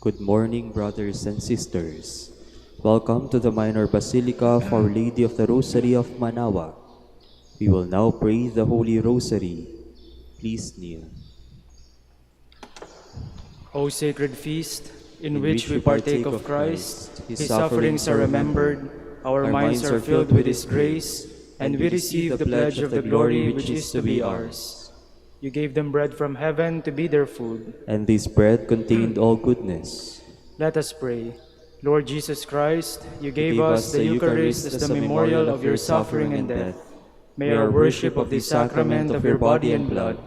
Good morning, brothers and sisters. Welcome to the Minor Basilica of Our Lady of the Rosary of Manaoag. We will now pray the Holy Rosary. Please kneel. O sacred feast, in which we partake of Christ, His sufferings are remembered, our minds are filled with His grace, and we receive the pledge of the glory which is to be ours. You gave them bread from heaven to be their food. And this bread contained all goodness. Let us pray. Lord Jesus Christ, you gave us the Eucharist as the memorial of your suffering and death. May our worship of the sacrament of your body and blood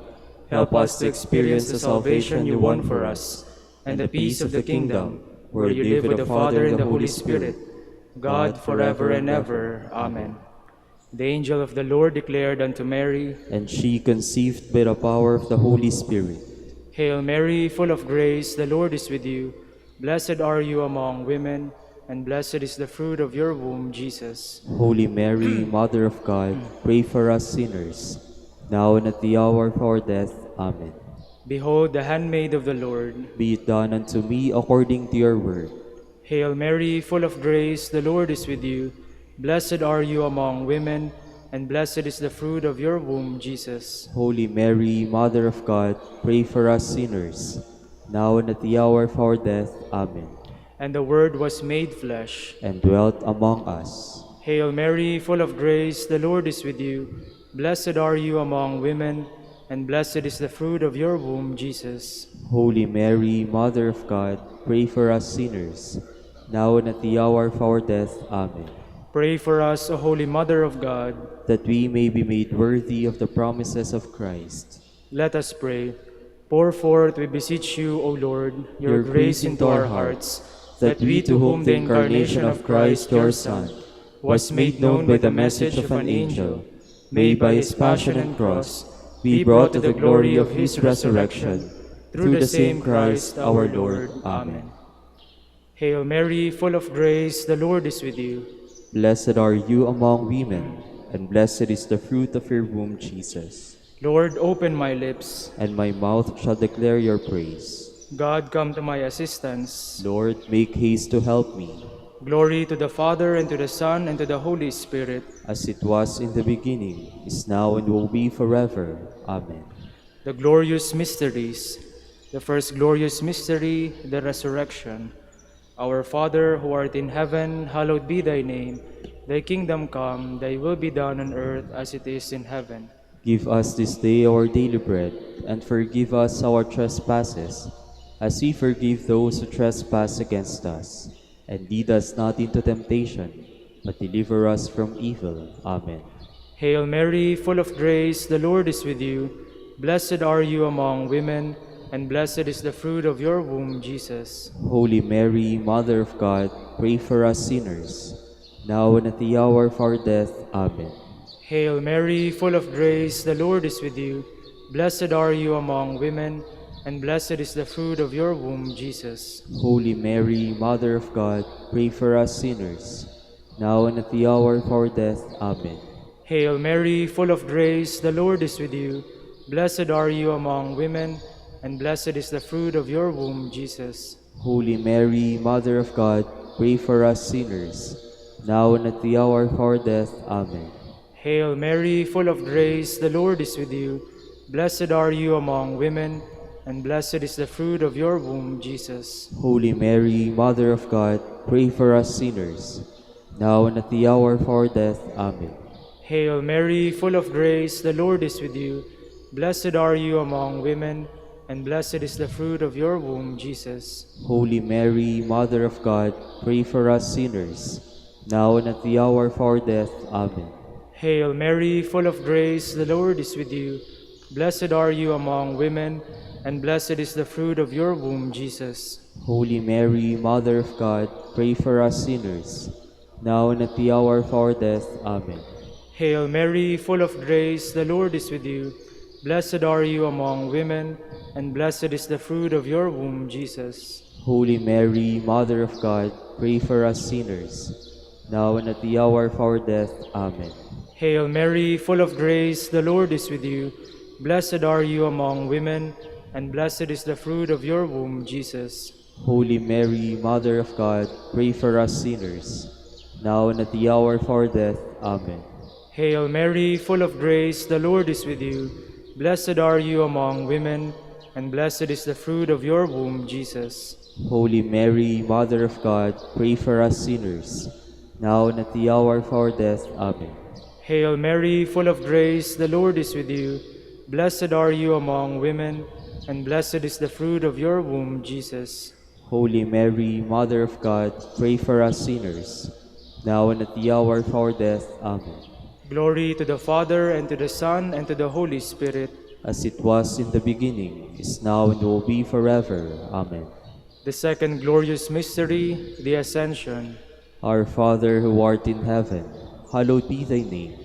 help us to experience the salvation you won for us, and the peace of the kingdom, where you live with the Father and the Holy Spirit, God forever and ever. Amen. The angel of the Lord declared unto Mary, And she conceived by the power of the Holy Spirit. Hail Mary, full of grace, the Lord is with you. Blessed are you among women, and blessed is the fruit of your womb, Jesus. Holy Mary, Mother of God, pray for us sinners, now and at the hour of our death. Amen. Behold the handmaid of the Lord. Be it done unto me according to your word. Hail Mary, full of grace, the Lord is with you. Blessed are you among women, and blessed is the fruit of your womb, Jesus. Holy Mary, Mother of God, pray for us sinners, now and at the hour of our death. Amen. And the Word was made flesh, and dwelt among us. Hail Mary, full of grace, the Lord is with you. Blessed are you among women, and blessed is the fruit of your womb, Jesus. Holy Mary, Mother of God, pray for us sinners, now and at the hour of our death. Amen. Pray for us, O Holy Mother of God, that we may be made worthy of the promises of Christ. Let us pray. Pour forth, we beseech you, O Lord, your grace into our hearts, that we, to whom the incarnation of Christ, your Son, was made known by the message of an angel, may by his passion and cross be brought to the glory of his resurrection, through the same Christ our Lord. Amen. Hail Mary, full of grace, the Lord is with you. Blessed are you among women, and blessed is the fruit of your womb, Jesus. Lord, open my lips, and my mouth shall declare your praise. God, come to my assistance. Lord, make haste to help me. Glory to the Father, and to the Son, and to the Holy Spirit. As it was in the beginning, is now, and will be forever. Amen. The glorious mysteries. The first glorious mystery, the resurrection. Our Father, who art in heaven, hallowed be thy name. Thy kingdom come, thy will be done on earth as it is in heaven. Give us this day our daily bread, and forgive us our trespasses, as we forgive those who trespass against us. And lead us not into temptation, but deliver us from evil. Amen. Hail Mary, full of grace, the Lord is with you. Blessed are you among women, and blessed is the fruit of your womb, Jesus. Holy Mary, Mother of God, pray for us sinners, now and at the hour of our death. Amen. Hail Mary, full of grace, the Lord is with you. Blessed are you among women, and blessed is the fruit of your womb, Jesus. Holy Mary, Mother of God, pray for us sinners, now and at the hour of our death. Amen. Hail Mary, full of grace, the Lord is with you. Blessed are you among women, and blessed is the fruit of your womb, Jesus. Holy Mary, Mother of God, pray for us sinners, now and at the hour of our death. Amen. Hail Mary, full of grace, the Lord is with you. Blessed are you among women, and blessed is the fruit of your womb, Jesus. Holy Mary, Mother of God, pray for us sinners, now and at the hour of our death. Amen. Hail Mary, full of grace, the Lord is with you. Blessed are you among women, and blessed is the fruit of your womb, Jesus. Holy Mary, Mother of God, pray for us sinners, now and at the hour of our death. Amen. Hail Mary, full of grace, the Lord is with you. Blessed are you among women, and blessed is the fruit of your womb, Jesus. Holy Mary, Mother of God, pray for us sinners, now and at the hour of our death. Amen. Hail Mary, full of grace, the Lord is with you. Blessed are you among women, and blessed is the fruit of your womb, Jesus. Holy Mary, Mother of God, pray for us sinners, now and at the hour of our death. Amen. Hail Mary, full of grace, the Lord is with you. Blessed are you among women, and blessed is the fruit of your womb, Jesus. Holy Mary, Mother of God, pray for us sinners, now and at the hour of our death. Amen. Hail Mary, full of grace, the Lord is with you. Blessed are you among women, and blessed is the fruit of your womb, Jesus. Holy Mary, Mother of God, pray for us sinners, now and at the hour of our death. Amen. Hail Mary, full of grace, the Lord is with you. Blessed are you among women, and blessed is the fruit of your womb, Jesus. Holy Mary, Mother of God, pray for us sinners, now and at the hour of our death. Amen. Glory to the Father, and to the Son, and to the Holy Spirit. As it was in the beginning, is now, and will be forever. Amen. The second glorious mystery, the Ascension. Our Father who art in heaven, hallowed be thy name.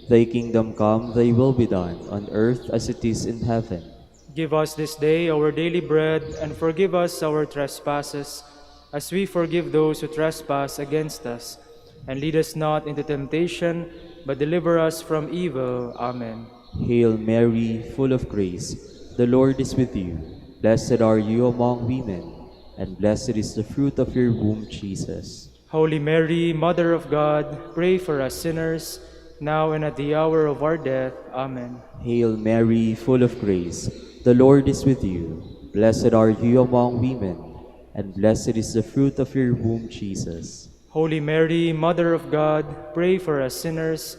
Thy kingdom come, thy will be done, on earth as it is in heaven. Give us this day our daily bread, and forgive us our trespasses, as we forgive those who trespass against us. And lead us not into temptation, but deliver us from evil. Amen. Hail Mary, full of grace, the Lord is with you. Blessed are you among women, and blessed is the fruit of your womb, Jesus. Holy Mary, Mother of God, pray for us sinners, now and at the hour of our death. Amen. Hail Mary, full of grace, the Lord is with you. Blessed are you among women, and blessed is the fruit of your womb, Jesus. Holy Mary, Mother of God, pray for us sinners,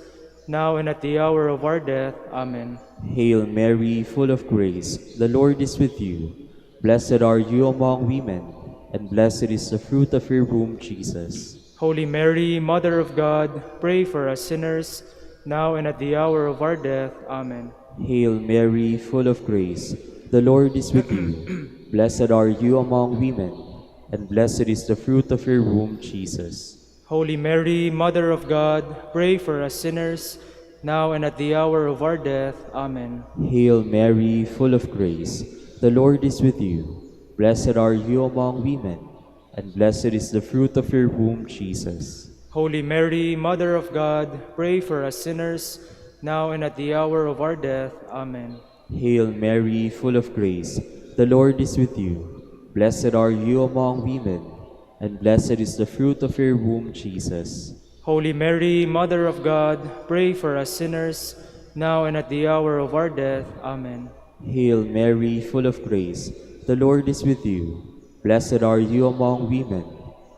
now and at the hour of our death. Amen. Hail Mary, full of grace, the Lord is with you. Blessed are you among women, and blessed is the fruit of your womb, Jesus. Holy Mary, Mother of God, pray for us sinners, now and at the hour of our death. Amen. Hail Mary, full of grace, the Lord is with you. Blessed are you among women, and blessed is the fruit of your womb, Jesus. Holy Mary, Mother of God, pray for us sinners, now and at the hour of our death. Amen. Hail Mary, full of grace, the Lord is with you. Blessed are you among women, and blessed is the fruit of your womb, Jesus. Holy Mary, Mother of God, pray for us sinners, now and at the hour of our death. Amen. Hail Mary, full of grace, the Lord is with you. Blessed are you among women, and blessed is the fruit of your womb, Jesus. Holy Mary, Mother of God, pray for us sinners, now and at the hour of our death. Amen. Hail Mary, full of grace, the Lord is with you. Blessed are you among women,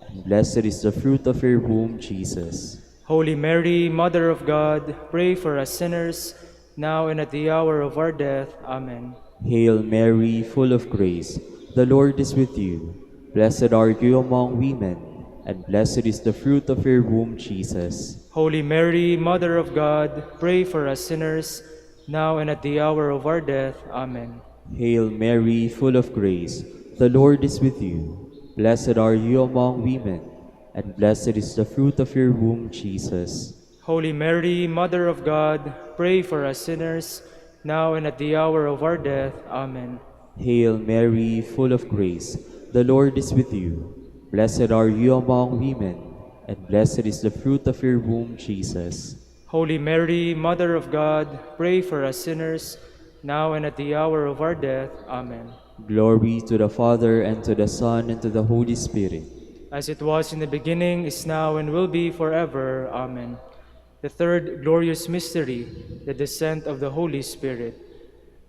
and blessed is the fruit of your womb, Jesus. Holy Mary, Mother of God, pray for us sinners, now and at the hour of our death. Amen. Hail Mary, full of grace, the Lord is with you. Blessed are you among women, and blessed is the fruit of your womb, Jesus. Holy Mary, Mother of God, pray for us sinners, now and at the hour of our death. Amen. Hail Mary, full of grace, the Lord is with you. Blessed are you among women, and blessed is the fruit of your womb, Jesus. Holy Mary, Mother of God, pray for us sinners, now and at the hour of our death. Amen. Hail Mary, full of grace, the Lord is with you. Blessed are you among women, and blessed is the fruit of your womb, Jesus. Holy Mary, Mother of God, pray for us sinners, now and at the hour of our death. Amen. Glory to the Father, and to the Son, and to the Holy Spirit. As it was in the beginning, is now, and will be forever. Amen. The third glorious mystery, the descent of the Holy Spirit.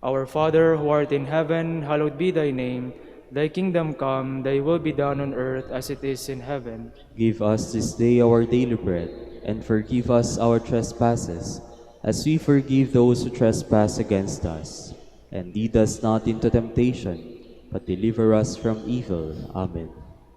Our Father, who art in heaven, hallowed be thy name. Thy kingdom come, thy will be done on earth as it is in heaven. Give us this day our daily bread, and forgive us our trespasses, as we forgive those who trespass against us. And lead us not into temptation, but deliver us from evil. Amen.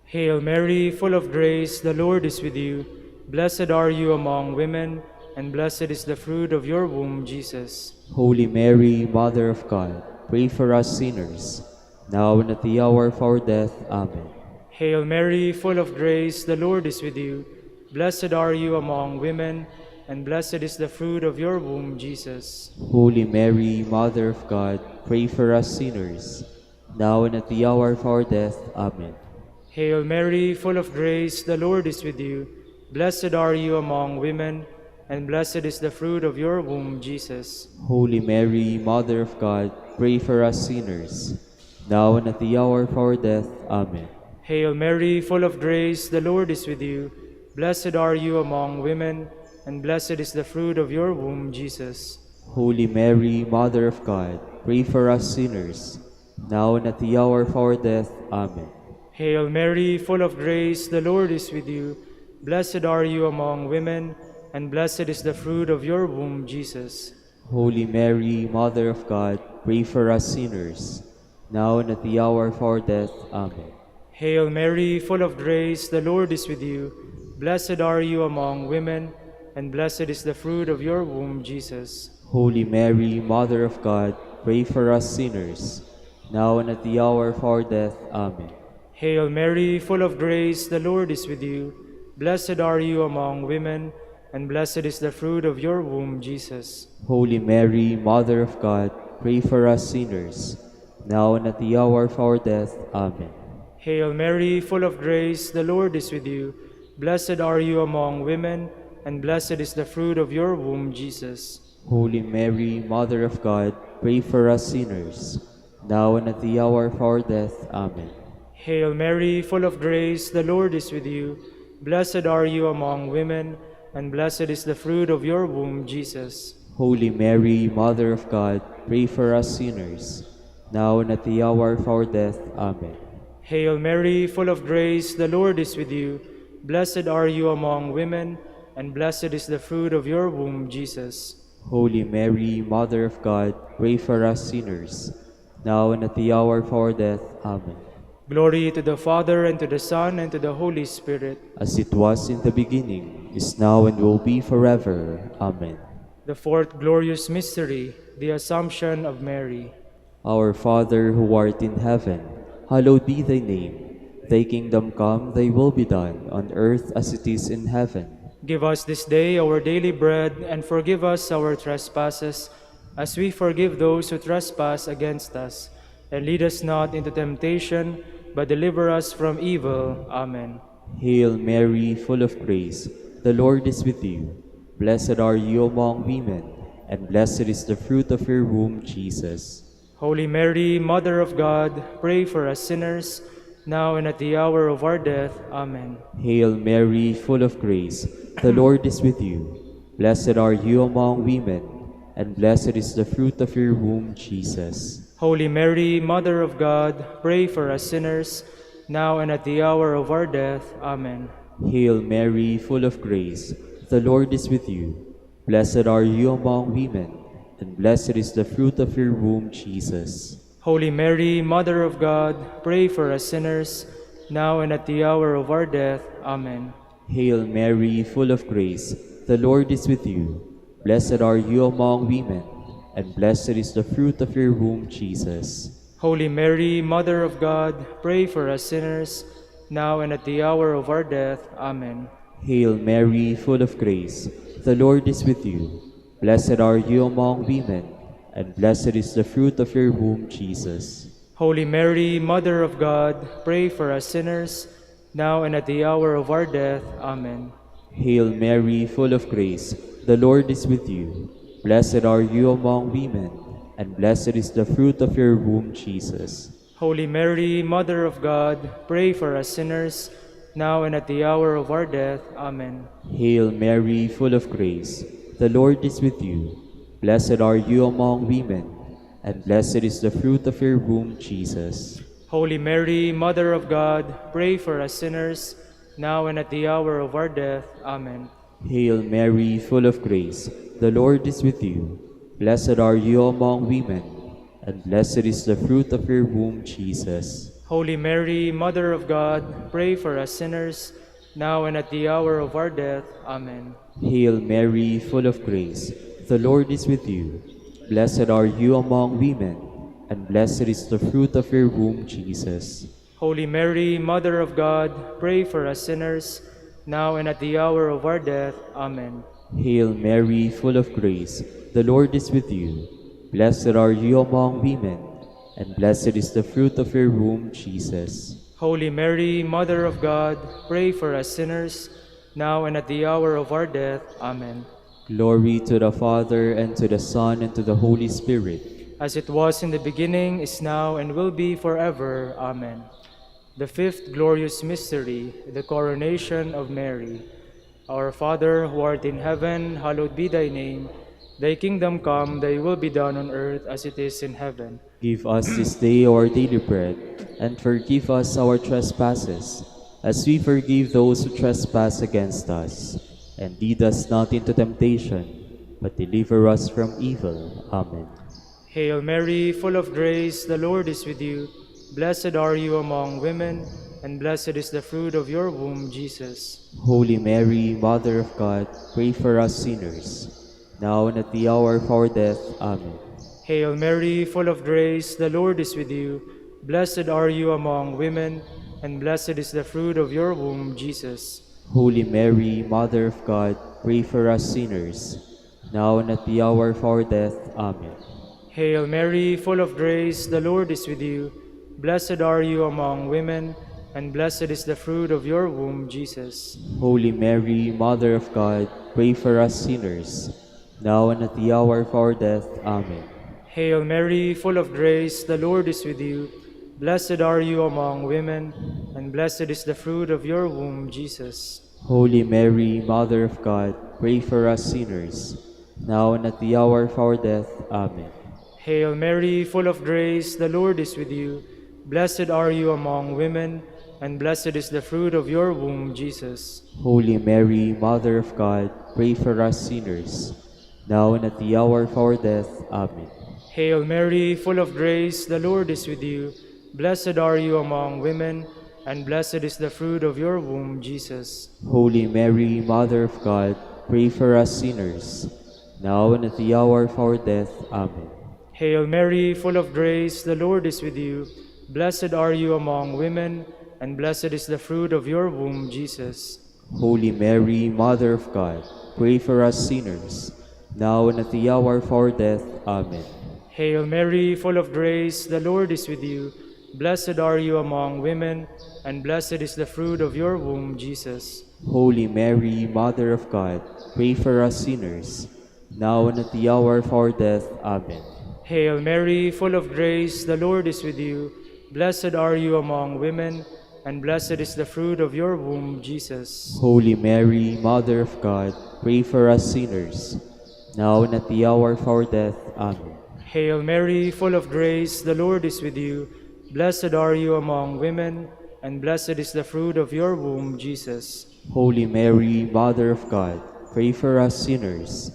Hail Mary, full of grace, the Lord is with you. Blessed are you among women, and blessed is the fruit of your womb, Jesus. Holy Mary, Mother of God, pray for us sinners, now and at the hour of our death. Amen. Hail Mary, full of grace, the Lord is with you. Blessed are you among women, and blessed is the fruit of your womb, Jesus. Holy Mary, Mother of God, pray for us sinners, now and at the hour of our death. Amen. Hail Mary, full of grace, the Lord is with you. Blessed are you among women, and blessed is the fruit of your womb, Jesus. Holy Mary, Mother of God, pray for us sinners, now and at the hour of our death. Amen. Hail Mary, full of grace, the Lord is with you. Blessed are you among women, and blessed is the fruit of your womb, Jesus. Holy Mary, Mother of God, pray for us sinners, now and at the hour of our death. Amen. Hail Mary, full of grace, the Lord is with you. Blessed are you among women, and blessed is the fruit of your womb, Jesus. Holy Mary, Mother of God, pray for us sinners, now and at the hour of our death. Amen. Hail Mary, full of grace, the Lord is with you. Blessed are you among women, and blessed is the fruit of your womb, Jesus. Holy Mary, Mother of God, pray for us sinners, now and at the hour of our death. Amen. Hail Mary, full of grace, the Lord is with you. Blessed are you among women, and blessed is the fruit of your womb, Jesus. Holy Mary, Mother of God, pray for us sinners, now and at the hour of our death. Amen. Hail Mary, full of grace, the Lord is with you. Blessed are you among women, and blessed is the fruit of your womb, Jesus. Holy Mary, Mother of God, pray for us sinners, now and at the hour of our death. Amen. Hail Mary, full of grace, the Lord is with you. Blessed are you among women, and blessed is the fruit of your womb, Jesus. Holy Mary, Mother of God, pray for us sinners, now and at the hour of our death. Amen. Hail Mary, full of grace, the Lord is with you. Blessed are you among women, and blessed is the fruit of your womb, Jesus. Holy Mary, Mother of God, pray for us sinners, now and at the hour of our death. Amen. Glory to the Father, and to the Son, and to the Holy Spirit. As it was in the beginning, is now, and will be forever. Amen. The fourth glorious mystery, the Assumption of Mary. Our Father, who art in heaven, hallowed be thy name. Thy kingdom come, thy will be done, on earth as it is in heaven. Give us this day our daily bread, and forgive us our trespasses, as we forgive those who trespass against us. And lead us not into temptation, but deliver us from evil. Amen. Hail Mary, full of grace, the Lord is with you. Blessed are you among women, and blessed is the fruit of your womb, Jesus. Holy Mary, Mother of God, pray for us sinners, now and at the hour of our death. Amen. Hail Mary, full of grace, the Lord is with you. Blessed are you among women, and blessed is the fruit of your womb, Jesus. Holy Mary, Mother of God, pray for us sinners, now and at the hour of our death. Amen. Hail Mary, full of grace, the Lord is with you. Blessed are you among women, and blessed is the fruit of your womb, Jesus. Holy Mary, Mother of God, pray for us sinners, now and at the hour of our death. Amen. Hail Mary, full of grace, the Lord is with you. Blessed are you among women, and blessed is the fruit of your womb, Jesus. Holy Mary, Mother of God, pray for us sinners, now and at the hour of our death. Amen. Hail Mary, full of grace, the Lord is with you. Blessed are you among women, and blessed is the fruit of your womb, Jesus. Holy Mary, Mother of God, pray for us sinners, now and at the hour of our death. Amen. Hail Mary, full of grace, the Lord is with you. Blessed are you among women, and blessed is the fruit of your womb, Jesus. Holy Mary, Mother of God, pray for us sinners, now and at the hour of our death. Amen. Hail Mary, full of grace, the Lord is with you. Blessed are you among women, and blessed is the fruit of your womb, Jesus. Holy Mary, Mother of God, pray for us sinners, now and at the hour of our death. Amen. Hail Mary, full of grace, the Lord is with you. Blessed are you among women, and blessed is the fruit of your womb, Jesus. Holy Mary, Mother of God, pray for us sinners, now and at the hour of our death. Amen. Hail Mary, full of grace, the Lord is with you. Blessed are you among women, and blessed is the fruit of your womb, Jesus. Holy Mary, Mother of God, pray for us sinners, now and at the hour of our death. Amen. Hail Mary, full of grace, the Lord is with you. Blessed are you among women, and blessed is the fruit of your womb, Jesus. Holy Mary, Mother of God, pray for us sinners, now and at the hour of our death. Amen. Glory to the Father, and to the Son, and to the Holy Spirit. As it was in the beginning, is now, and will be forever. Amen. The fifth glorious mystery, the coronation of Mary. Our Father, who art in heaven, hallowed be thy name. Thy kingdom come, thy will be done on earth as it is in heaven. Give us this day our daily bread, and forgive us our trespasses, as we forgive those who trespass against us. And lead us not into temptation, but deliver us from evil. Amen. Hail Mary, full of grace, the Lord is with you. Blessed are you among women, and blessed is the fruit of your womb, Jesus. Holy Mary, Mother of God, pray for us sinners, now and at the hour of our death. Amen. Hail Mary, full of grace, the Lord is with you. Blessed are you among women, and blessed is the fruit of your womb, Jesus. Holy Mary, Mother of God, pray for us sinners, now and at the hour of our death. Amen. Hail Mary, full of grace, the Lord is with you. Blessed are you among women, and blessed is the fruit of your womb, Jesus. Holy Mary, Mother of God, pray for us sinners, now and at the hour of our death. Amen. Hail Mary, full of grace, the Lord is with you. Blessed are you among women, and blessed is the fruit of your womb, Jesus. Holy Mary, Mother of God, pray for us sinners, now and at the hour of our death. Amen. Hail Mary, full of grace, the Lord is with you. Blessed are you among women, and blessed is the fruit of your womb, Jesus. Holy Mary, Mother of God, pray for us sinners, now and at the hour of our death. Amen. Hail Mary, full of grace, the Lord is with you. Blessed are you among women, and blessed is the fruit of your womb, Jesus. Holy Mary, Mother of God, pray for us sinners, now and at the hour of our death. Amen. Hail Mary, full of grace, the Lord is with you. Blessed are you among women, and blessed is the fruit of your womb, Jesus. Holy Mary, Mother of God, pray for us sinners, now and at the hour of our death. Amen. Hail Mary, full of grace, the Lord is with you. Blessed are you among women, and blessed is the fruit of your womb, Jesus. Holy Mary, Mother of God, pray for us sinners, now and at the hour of our death. Amen. Hail Mary, full of grace, the Lord is with you. Blessed are you among women, and blessed is the fruit of your womb, Jesus. Holy Mary, Mother of God, pray for us sinners, now and at the hour of our death. Amen. Hail Mary, full of grace, the Lord is with you. Blessed are you among women, and blessed is the fruit of your womb, Jesus. Holy Mary, Mother of God, pray for us sinners,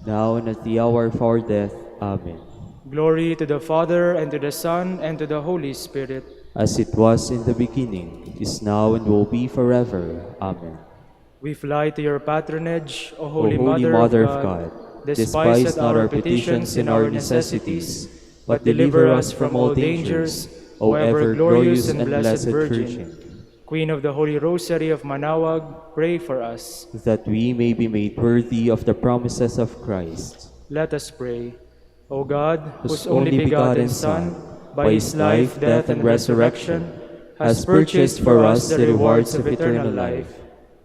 now and at the hour of our death. Amen. Glory to the Father, and to the Son, and to the Holy Spirit. As it was in the beginning, is now, and will be forever. Amen. We fly to your patronage, O O Holy, Holy Mother of God. Despise not our petitions and our necessities, but deliver us from all dangers, O ever glorious and blessed Virgin. Queen of the Holy Rosary of Manaoag, pray for us. that we may be made worthy of the promises of Christ. Let us pray. O God, Whose whose only begotten Son, by his life, death, and resurrection, has purchased for us the rewards of eternal life,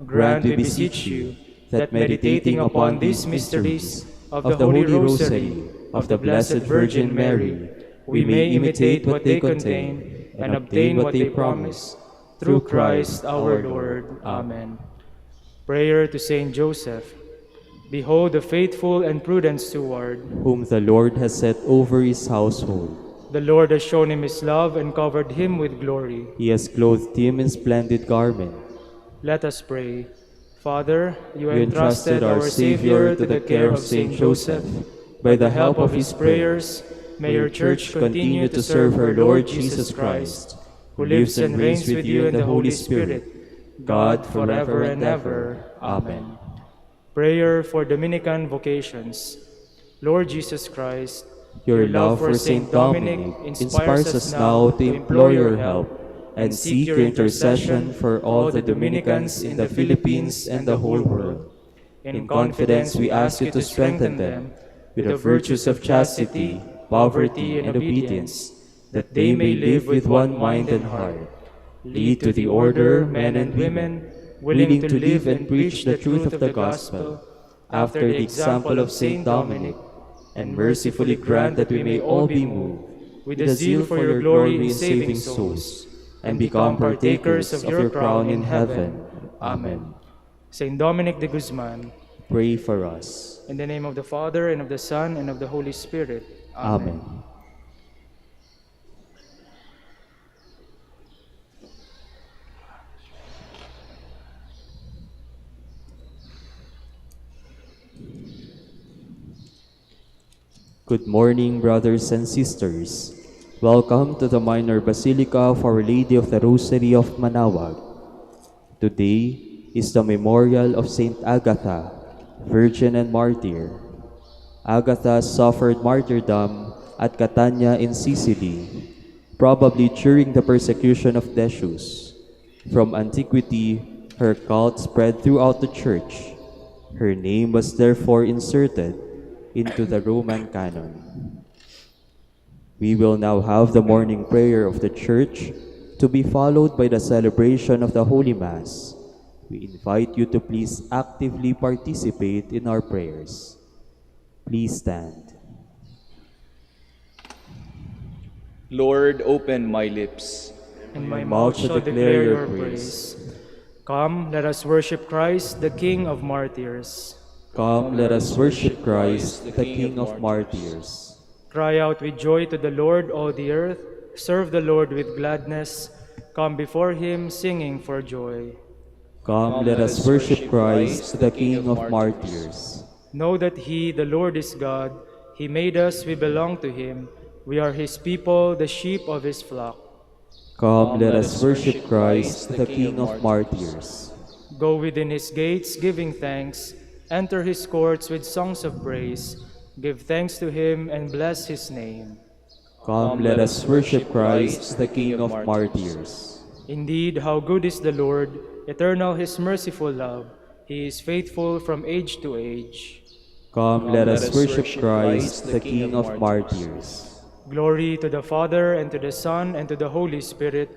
grant, we beseech you, that meditating upon these mysteries of the Holy Rosary of the Blessed Virgin Mary, we may imitate what they contain and obtain what they promise. Through Christ our Lord. Amen. Prayer to Saint Joseph. Behold the faithful and prudent steward. Whom the Lord has set over his household. The Lord has shown him his love and covered him with glory. He has clothed him in splendid garment. Let us pray. Father, you You entrusted our Savior to the care of Saint Joseph. By the help of his prayers, may your Church continue to serve her Lord Jesus Christ, who lives and reigns with you in the Holy Spirit, God forever and ever. Amen. Prayer for Dominican vocations. Lord Jesus Christ, Your love for Saint Dominic inspires us now to implore your help and seek your intercession for all the Dominicans in the Philippines and the whole world. In confidence, we ask you to strengthen them with the virtues of chastity, poverty, and obedience, that they may live with one mind and heart. Lead to the order men and women willing to live and preach the truth of the gospel, after the example of Saint Dominic, and mercifully grant that we may all be moved with the zeal for your glory in saving souls, and become partakers of your crown in heaven. Amen. Saint Dominic de Guzman, Pray for us. in the name of the Father, and of the Son, and of the Holy Spirit. Amen. Good morning, brothers and sisters. Welcome to the Minor Basilica of Our Lady of the Rosary of Manaoag. Today is the memorial of Saint Agatha, Virgin and Martyr. Agatha suffered martyrdom at Catania in Sicily, probably during the persecution of Decius. From antiquity, her cult spread throughout the Church. Her name was therefore inserted into the Roman canon. We will now have the morning prayer of the Church, to be followed by the celebration of the Holy Mass. We invite you to please actively participate in our prayers. Please stand. Lord, open my lips, And my mouth shall declare your praise. Come, let us worship Christ, the King of martyrs. Come, let us worship Christ, the King of martyrs. Cry out with joy to the Lord, all the earth. Serve the Lord with gladness. Come before him, singing for joy. Come, let us worship Christ, the King of martyrs. Know that he, the Lord, is God. He made us, we belong to him. We are his people, the sheep of his flock. Come, let us worship Christ, the King of martyrs. Go within his gates, giving thanks. Enter his courts with songs of praise. Give thanks to him and bless his name. Come, let us worship Christ, the King of martyrs. Indeed, how good is the Lord, eternal his merciful love. He is faithful from age to age. Come, let us worship Christ, the King of martyrs. Glory to the Father, and to the Son, and to the Holy Spirit,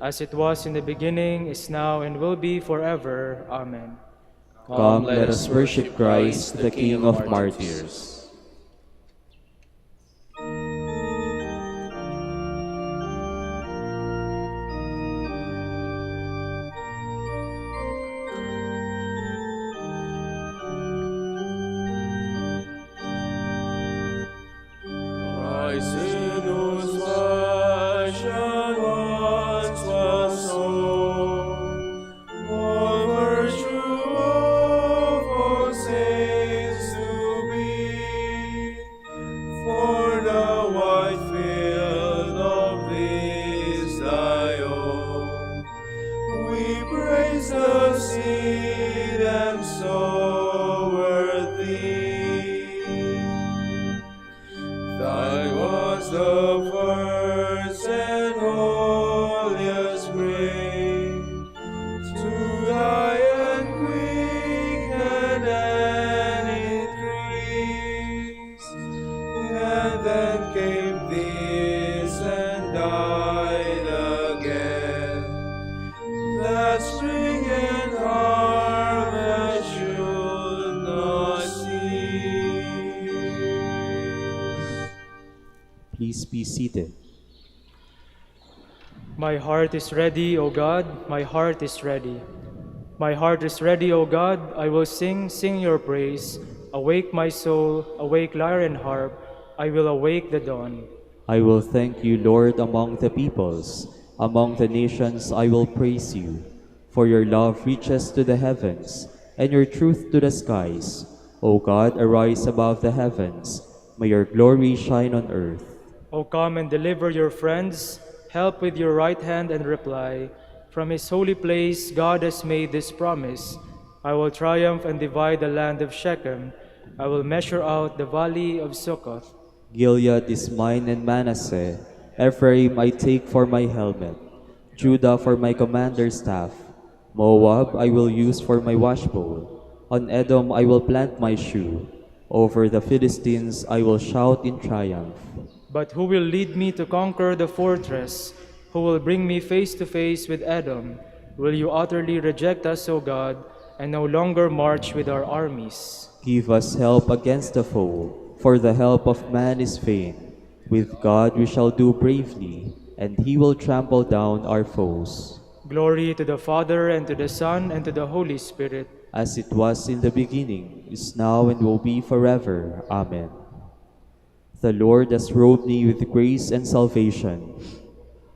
as it was in the beginning, is now, and will be forever. Amen. Come, let us worship Christ, the King of martyrs. Please be seated. My heart is ready, O God, my heart is ready. My heart is ready, O God, I will sing your praise. Awake my soul, awake lyre and harp, I will awake the dawn. I will thank you, Lord, among the peoples. Among the nations I will praise you. For your love reaches to the heavens, and your truth to the skies. O God, arise above the heavens. May your glory shine on earth. O come and deliver your friends. Help with your right hand and reply. From his holy place God has made this promise. I will triumph and divide the land of Shechem. I will measure out the valley of Succoth. Gilead is mine and Manasseh. Ephraim I take for my helmet. Judah for my commander's staff. Moab I will use for my washbowl. On Edom I will plant my shoe. Over the Philistines I will shout in triumph. But who will lead me to conquer the fortress? Who will bring me face to face with Edom? Will you utterly reject us, O God, and no longer march with our armies? Give us help against the foe, for the help of man is vain. With God we shall do bravely. and he will trample down our foes. Glory to the Father, and to the Son, and to the Holy Spirit. As it was in the beginning, is now, and will be forever. Amen. The Lord has robed me with grace and salvation.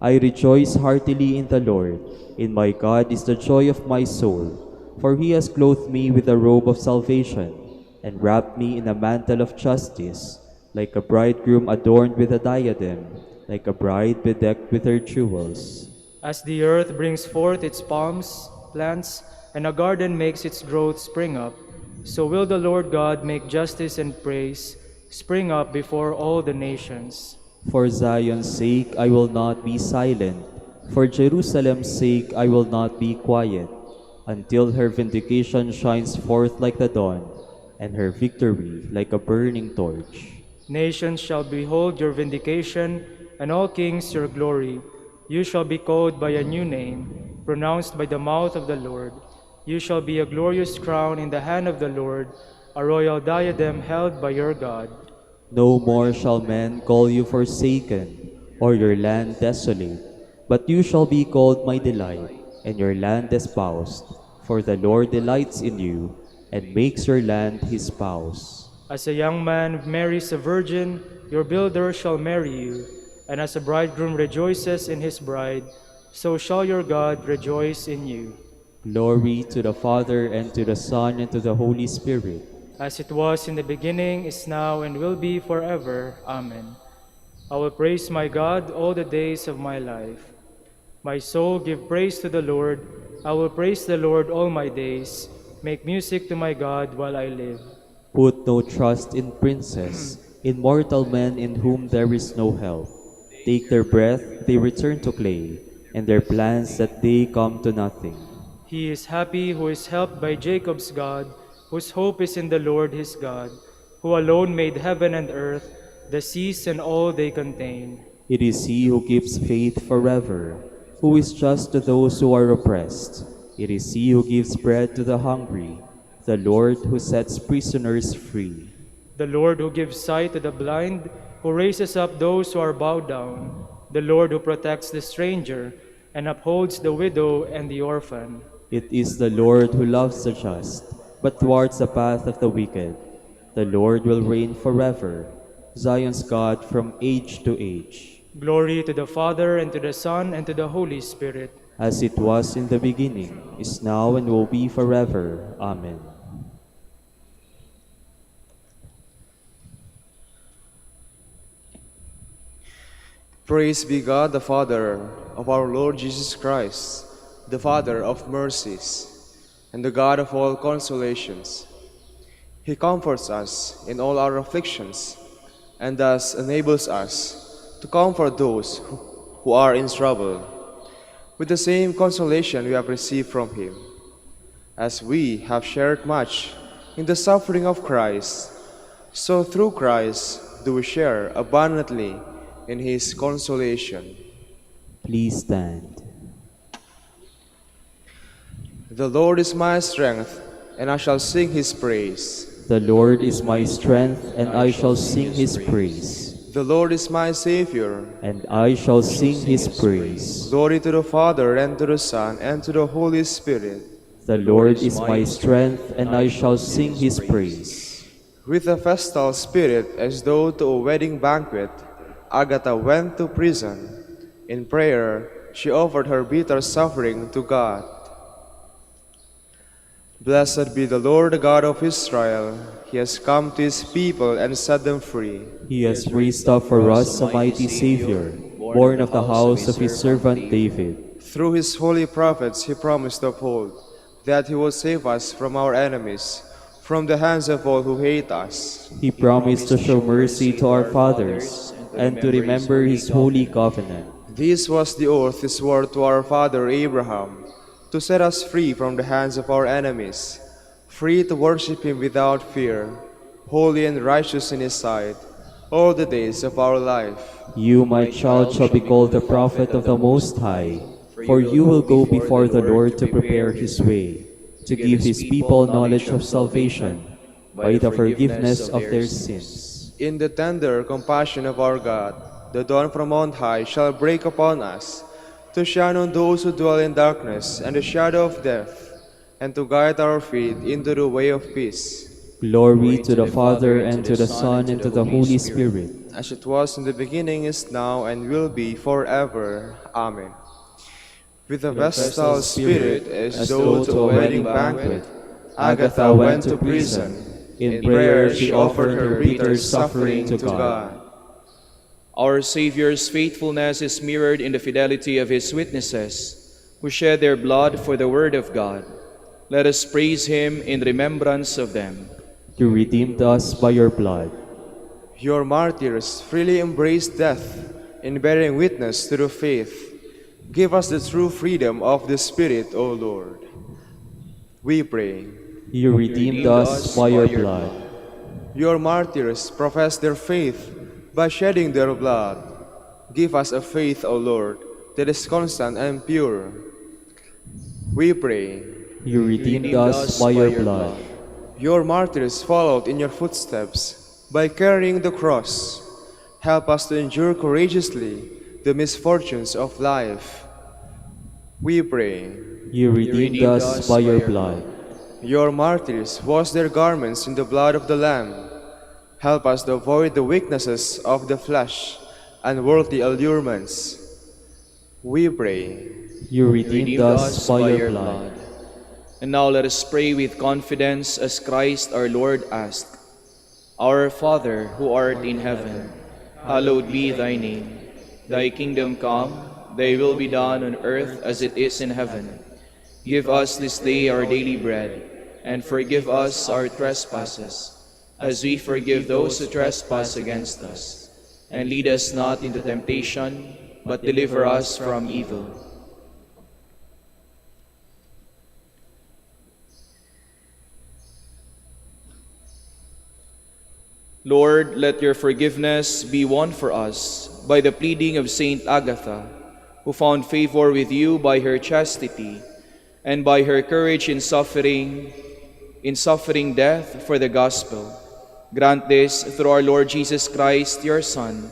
I rejoice heartily in the Lord. In my God is the joy of my soul, for he has clothed me with a robe of salvation, and wrapped me in a mantle of justice, like a bridegroom adorned with a diadem, like a bride bedecked with her jewels. As the earth brings forth its palms, plants, and a garden makes its growth spring up, so will the Lord God make justice and praise spring up before all the nations. For Zion's sake I will not be silent, for Jerusalem's sake I will not be quiet, until her vindication shines forth like the dawn, and her victory like a burning torch. Nations shall behold your vindication, and all kings your glory. You shall be called by a new name, pronounced by the mouth of the Lord. You shall be a glorious crown in the hand of the Lord, a royal diadem held by your God. No more shall men call you forsaken, or your land desolate, but you shall be called my delight, and your land espoused. For the Lord delights in you, and makes your land his spouse. As a young man marries a virgin, your builder shall marry you. And as a bridegroom rejoices in his bride, so shall your God rejoice in you. Glory to the Father, and to the Son, and to the Holy Spirit. As it was in the beginning, is now, and will be forever. Amen. I will praise my God all the days of my life. My soul, give praise to the Lord. I will praise the Lord all my days. Make music to my God while I live. Put no trust in princes, in mortal men in whom there is no help. Take their breath, they return to clay, and their plans that they come to nothing. He is happy who is helped by Jacob's God, whose hope is in the Lord his God, who alone made heaven and earth, the seas and all they contain. It is he who keeps faith forever, who is just to those who are oppressed. It is he who gives bread to the hungry, the Lord who sets prisoners free. The Lord who gives sight to the blind, who raises up those who are bowed down. The Lord who protects the stranger, and upholds the widow and the orphan. It is the Lord who loves the just, but thwarts the path of the wicked. The Lord will reign forever, Zion's God from age to age. Glory to the Father, and to the Son, and to the Holy Spirit. As it was in the beginning, is now, and will be forever. Amen. Praise be God, the Father of our Lord Jesus Christ, the Father of mercies, and the God of all consolations. He comforts us in all our afflictions, and thus enables us to comfort those who are in trouble, with the same consolation we have received from Him. As we have shared much in the suffering of Christ, so through Christ do we share abundantly in His consolation. Please stand. The Lord is my strength, and I shall sing His praise. The Lord is my strength, and I shall sing His praise. The Lord is my Savior, And I shall sing His praise. Glory to the Father, and to the Son, and to the Holy Spirit. The Lord is my strength, and I shall sing His praise. With a festal spirit, as though to a wedding banquet, Agatha went to prison. In prayer, she offered her bitter suffering to God. Blessed be the Lord, the God of Israel. He has come to His people and set them free. He has raised up for us a mighty Savior, born of the house of His servant David. Through His holy prophets He promised of old that He will save us from our enemies, from the hands of all who hate us. He promised to show mercy to our fathers, and to remember His holy covenant. This was the oath He swore to our father Abraham, to set us free from the hands of our enemies, free to worship Him without fear, holy and righteous in His sight, all the days of our life. You, my child, shall be called the prophet of the Most High, for you will go before the Lord to prepare His way, to give His people knowledge of salvation, by the forgiveness of their sins. In the tender compassion of our God, the dawn from on high shall break upon us, to shine on those who dwell in darkness and the shadow of death, and to guide our feet into the way of peace. Glory to the Father, and to the Son, and to the Holy Spirit. As it was in the beginning, is now, and will be forever. Amen. With the vestal spirit, as though to a wedding banquet, Agatha went to prison. In prayer she offered her bitter suffering to God. Our Savior's faithfulness is mirrored in the fidelity of his witnesses, who shed their blood for the word of God. Let us praise him in remembrance of them. You redeemed us by your blood. Your martyrs freely embraced death in bearing witness to the faith. Give us the true freedom of the Spirit, O Lord. We pray. You redeemed us by your blood. Your martyrs professed their faith by shedding their blood. Give us a faith, O Lord, that is constant and pure. We pray. You redeemed us by your blood. Your martyrs followed in your footsteps by carrying the cross. Help us to endure courageously the misfortunes of life. We pray. You redeemed us by your blood. Your martyrs washed their garments in the blood of the Lamb. Help us to avoid the weaknesses of the flesh and worldly allurements. We pray. You redeemed us by your blood. And now let us pray with confidence as Christ our Lord asked. Our Father, who art in heaven, hallowed be thy name. Thy kingdom come, thy will be done on earth as it is in heaven. Give us this day our daily bread, and forgive us our trespasses, as we forgive those who trespass against us. And lead us not into temptation, but deliver us from evil. Lord, let your forgiveness be won for us by the pleading of Saint Agatha, who found favor with you by her chastity and by her courage in suffering death for the gospel. Grant this through our Lord Jesus Christ, your Son,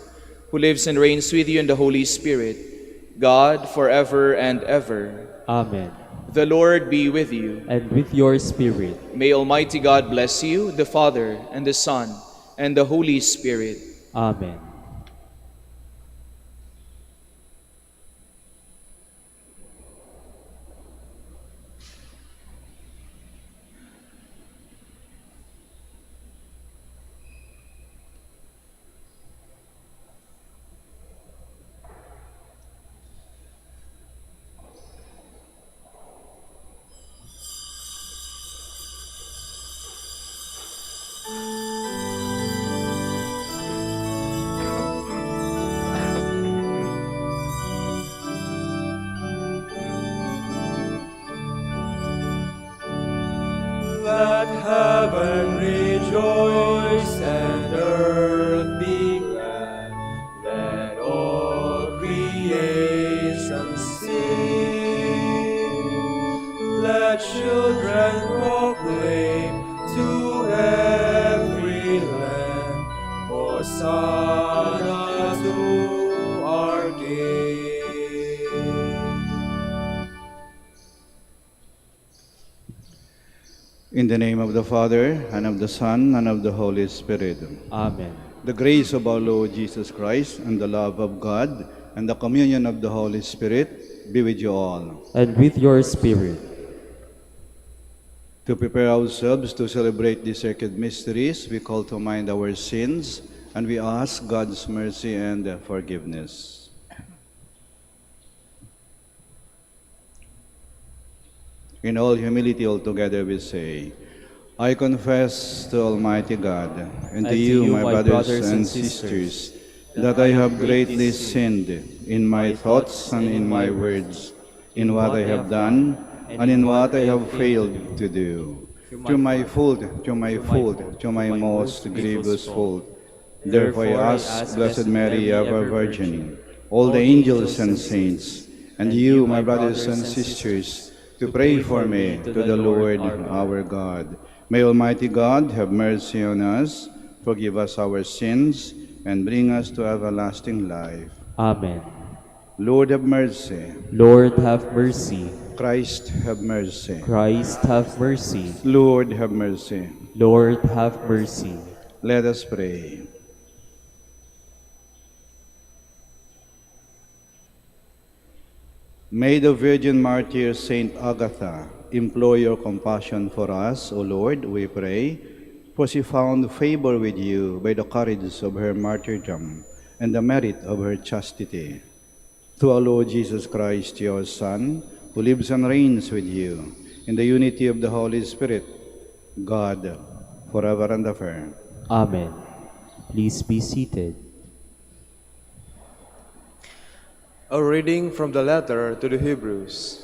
who lives and reigns with you in the Holy Spirit, God, forever and ever. Amen. The Lord be with you. And with your spirit. May Almighty God bless you, the Father, and the Son, and the Holy Spirit. Amen. Let heaven rejoice and earth be glad. Let all creation sing. Let children proclaim to every land, Hosanna to our King. In the name of the Father, and of the Son, and of the Holy Spirit. Amen. The grace of our Lord Jesus Christ, and the love of God, and the communion of the Holy Spirit be with you all. And with your spirit. To prepare ourselves to celebrate these sacred mysteries, we call to mind our sins, and we ask God's mercy and forgiveness. In all humility altogether we say, I confess to Almighty God and to you, my brothers and sisters, that I have greatly sinned in my thoughts and in my words, in what I have done and in what I have failed to do. To my fault, to my most grievous fault. Therefore I ask Blessed Mary, ever Virgin, all the angels and saints, and you, my brothers and sisters, to pray for me to the Lord our God. May Almighty God have mercy on us, forgive us our sins, and bring us to everlasting life. Amen. Lord have mercy. Lord, have mercy. Christ have mercy. Christ, have mercy. Lord have mercy. Lord, have mercy. Let us pray. May the Virgin Martyr Saint Agatha implore your compassion for us, O Lord, we pray, for she found favor with you by the courage of her martyrdom and the merit of her chastity. Through our Lord Jesus Christ, your Son, who lives and reigns with you in the unity of the Holy Spirit, God, forever and ever. Amen. Please be seated. A reading from the letter to the Hebrews.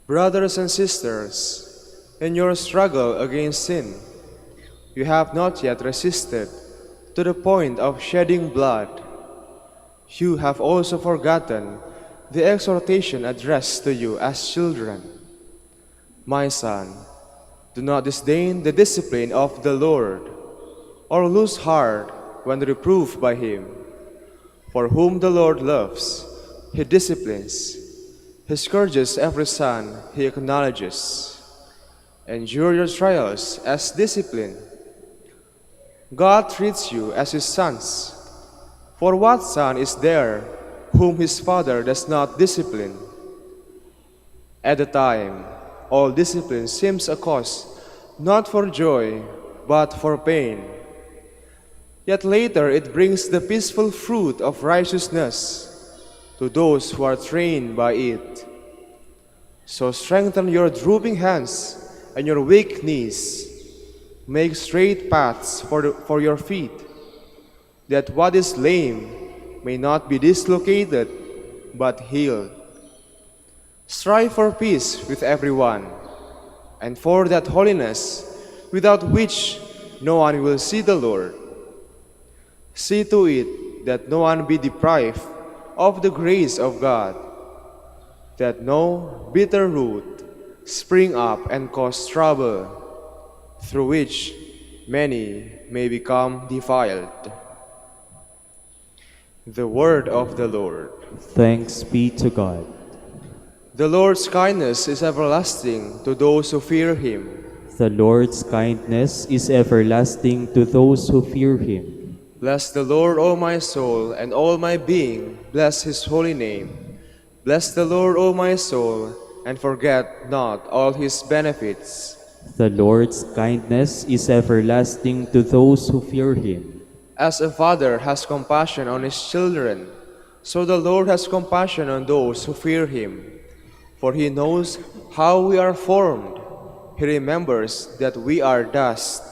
Brothers and sisters, in your struggle against sin, you have not yet resisted to the point of shedding blood. You have also forgotten the exhortation addressed to you as children. My son, do not disdain the discipline of the Lord, or lose heart when reproved by him. For whom the Lord loves, he disciplines. He scourges every son he acknowledges. Endure your trials as discipline. God treats you as his sons. For what son is there whom his father does not discipline? At the time, all discipline seems a cause not for joy, but for pain. Yet later it brings the peaceful fruit of righteousness to those who are trained by it. So strengthen your drooping hands and your weak knees. Make straight paths for your feet, that what is lame may not be dislocated, but healed. Strive for peace with everyone, and for that holiness without which no one will see the Lord. See to it that no one be deprived of the grace of God, that no bitter root spring up and cause trouble, through which many may become defiled. The word of the Lord. Thanks be to God. The Lord's kindness is everlasting to those who fear him. The Lord's kindness is everlasting to those who fear him. Bless the Lord, O my soul, and all my being, bless his holy name. Bless the Lord, O my soul, and forget not all his benefits. The Lord's kindness is everlasting to those who fear him. As a father has compassion on his children, so the Lord has compassion on those who fear him. For he knows how we are formed. He remembers that we are dust.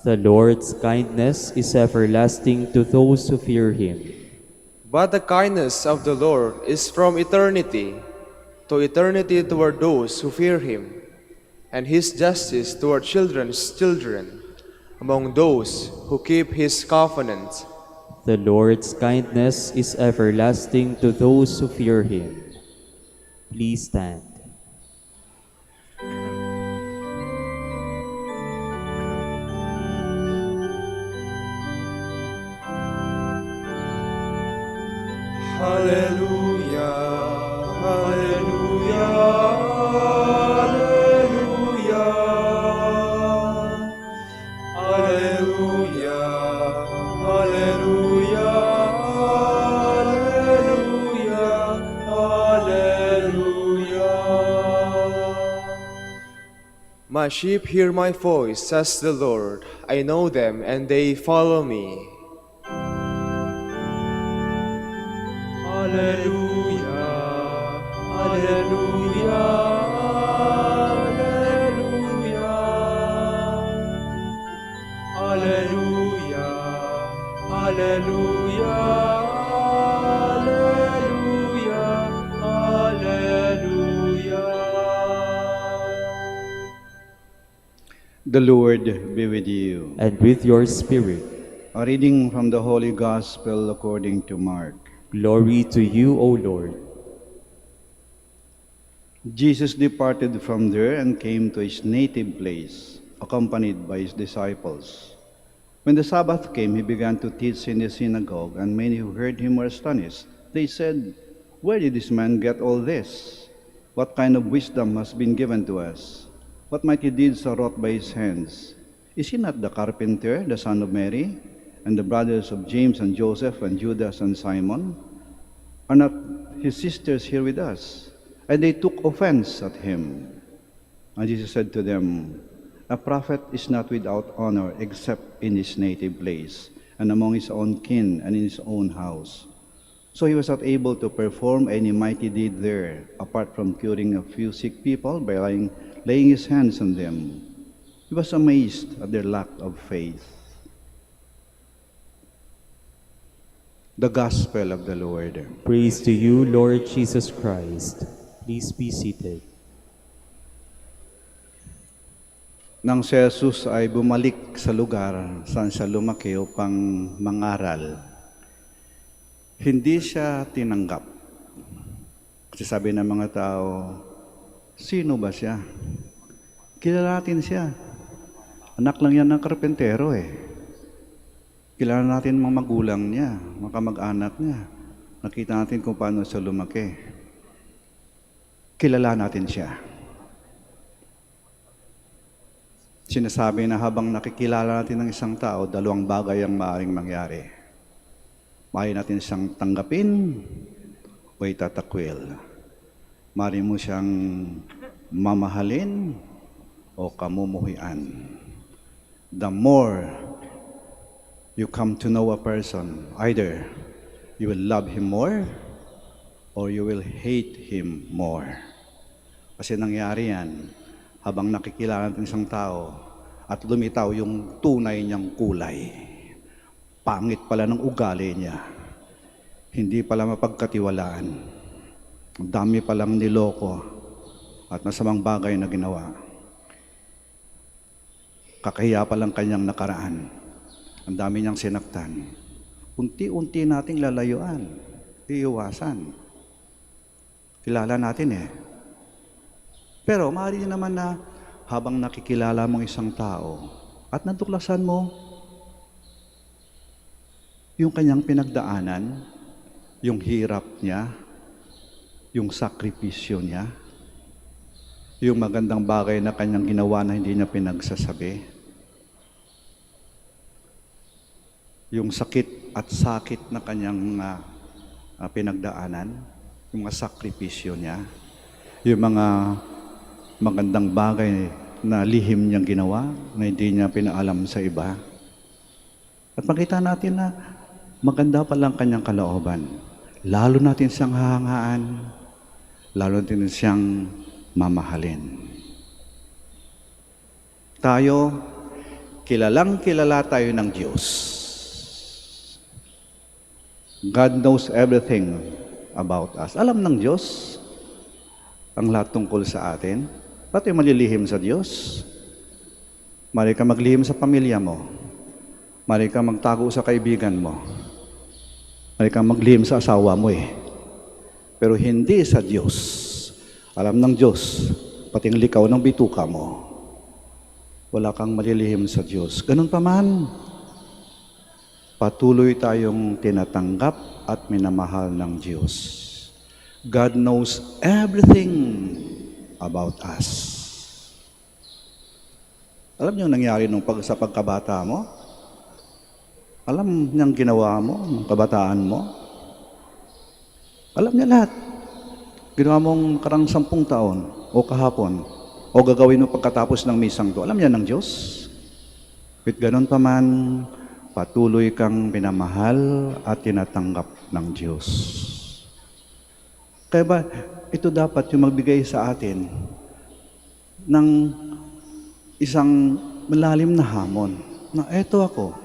The Lord's kindness is everlasting to those who fear him. But the kindness of the Lord is from eternity to eternity toward those who fear him, and his justice toward children's children, among those who keep his covenant. The Lord's kindness is everlasting to those who fear him. Please stand. Hallelujah, hallelujah, hallelujah, hallelujah, hallelujah, hallelujah, hallelujah. My sheep hear my voice, says the Lord. I know them, and they follow me. Hallelujah, hallelujah, hallelujah, hallelujah, hallelujah, hallelujah, hallelujah. The Lord be with you. And with your spirit. A reading from the Holy Gospel according to Mark. Glory to you, O Lord. Jesus departed from there and came to his native place, accompanied by his disciples. When the Sabbath came, he began to teach in the synagogue, and many who heard him were astonished. They said, "Where did this man get all this? What kind of wisdom has been given to us? What mighty deeds are wrought by his hands? Is he not the carpenter, the son of Mary, and the brothers of James and Joseph and Judas and Simon? Are not his sisters here with us?" And they took offense at him. And Jesus said to them, "A prophet is not without honor except in his native place, and among his own kin and in his own house." So he was not able to perform any mighty deed there, apart from curing a few sick people by laying his hands on them. He was amazed at their lack of faith. The Gospel of the Lord. Praise to you, Lord Jesus Christ. Please be seated. Nang si Jesus ay bumalik sa lugar saan siya lumaki upang mangaral, hindi siya tinanggap. Kasi sabi ng mga tao, sino ba siya? Kilala natin siya. Anak lang yan ng karpentero eh. Kilala natin mga magulang niya, mga kamag-anak niya. Nakita natin kung paano siya lumaki. Kilala natin siya. Sinasabi na habang nakikilala natin ng isang tao, dalawang bagay ang maaaring mangyari. Maaari natin siyang tanggapin o itatakwil. Maaari mo siyang mamahalin o kamumuhian. The more you come to know a person, either you will love him more or you will hate him more. Kasi nangyari yan habang nakikilala natin isang tao at lumitaw yung tunay niyang kulay. Pangit pala ng ugali niya. Hindi pala mapagkatiwalaan. Ang dami palang niloko at masamang bagay na ginawa. Kakahiya palang kanyang nakaraan. Ang dami niyang sinaktan. Unti-unti nating lalayuan. Iiwasan. Kilala natin eh. Pero maaari din naman na habang nakikilala mong isang tao at natuklasan mo yung kanyang pinagdaanan, yung hirap niya, yung sakripisyo niya, yung magandang bagay na kanyang ginawa na hindi niya pinagsasabi, yung sakit at sakit na kanyang pinagdaanan, yung mga sakripisyo niya, yung mga magandang bagay na lihim niyang ginawa na hindi niya pinaalam sa iba. At makita natin na maganda pa lang kanyang kalooban. Lalo natin siyang hahangaan, lalo natin siyang mamahalin. Tayo, kilalang kilala tayo ng Diyos. God knows everything about us. Alam ng Diyos ang lahat tungkol sa atin. Ba't tayo malilihim sa Diyos? Mari ka maglihim sa pamilya mo. Mari ka magtago sa kaibigan mo. Mari ka maglihim sa asawa mo eh. Pero hindi sa Diyos. Alam ng Diyos, pati ang likaw ng bituka mo. Wala kang malilihim sa Diyos. Ganun pa man, patuloy tayong tinatanggap at minamahal ng Diyos. God knows everything about us. Alam niyo ang nangyari sa pagkabata mo? Alam niyang ginawa mo, ng kabataan mo? Alam niya lahat. Ginawa mong karang 10 taon, o kahapon, o gagawin mo pagkatapos ng misang to. Alam niya ng Diyos. With ganun pa man, patuloy kang minamahal at tinatanggap ng Diyos. Kaya ba, ito dapat yung magbigay sa atin ng isang malalim na hamon na eto ako,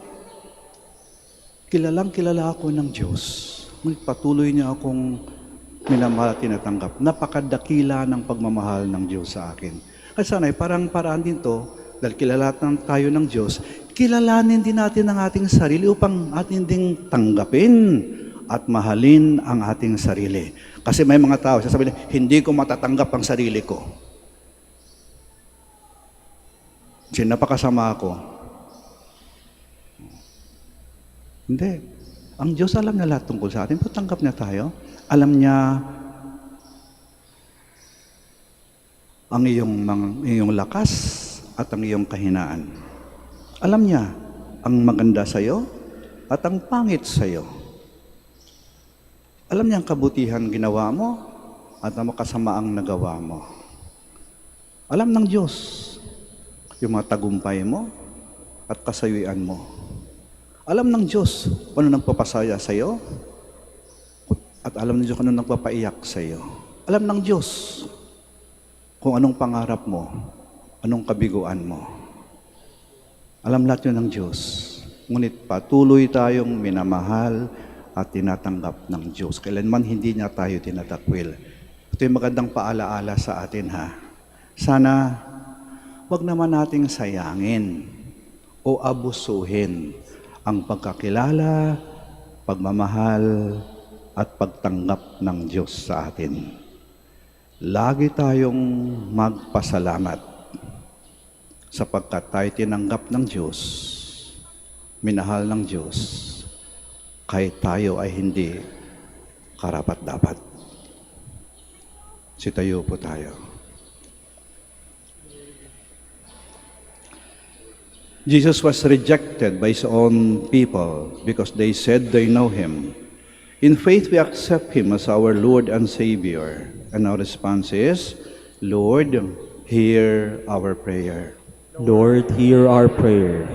kilalang kilala ako ng Diyos. Patuloy niya akong minamahal at tinatanggap. Napakadakila ng pagmamahal ng Diyos sa akin. Kasi sana'y parang-paraan din to, dahil kilala tayo ng Diyos, kilalanin din natin ang ating sarili upang atin ding tanggapin at mahalin ang ating sarili. Kasi may mga tao, sasabihin, hindi ko matatanggap ang sarili ko. Kasi napakasama ako. Hindi. Ang Diyos alam na lahat tungkol sa atin. Patanggap niya tayo. Alam niya ang iyong lakas at ang iyong kahinaan. Alam niya ang maganda sa iyo at ang pangit sa iyo. Alam niya ang kabutihan ginawa mo at ang kasamaang nagawa mo. Alam ng Diyos yung mga tagumpay mo at kasayuan mo. Alam ng Diyos kung ano nagpapasaya sa iyo at alam ng Diyos kung ano nagpapaiyak sa iyo. Alam ng Diyos kung anong pangarap mo, anong kabiguan mo. Alam lahat yun ng Diyos. Ngunit patuloy tayong minamahal at tinatanggap ng Diyos. Kailanman hindi niya tayo tinatakwil. Ito yung magandang paalaala sa atin ha. Sana wag naman nating sayangin o abusuhin ang pagkakilala, pagmamahal, at pagtanggap ng Diyos sa atin. Lagi tayong magpasalamat sapagkat tayo tinanggap ng Diyos, minahal ng Diyos, kahit tayo ay hindi karapat-dapat. Sitayo po tayo. Jesus was rejected by his own people because they said they know him. In faith, we accept him as our Lord and Savior. And our response is, Lord, hear our prayer. Lord, hear our prayer,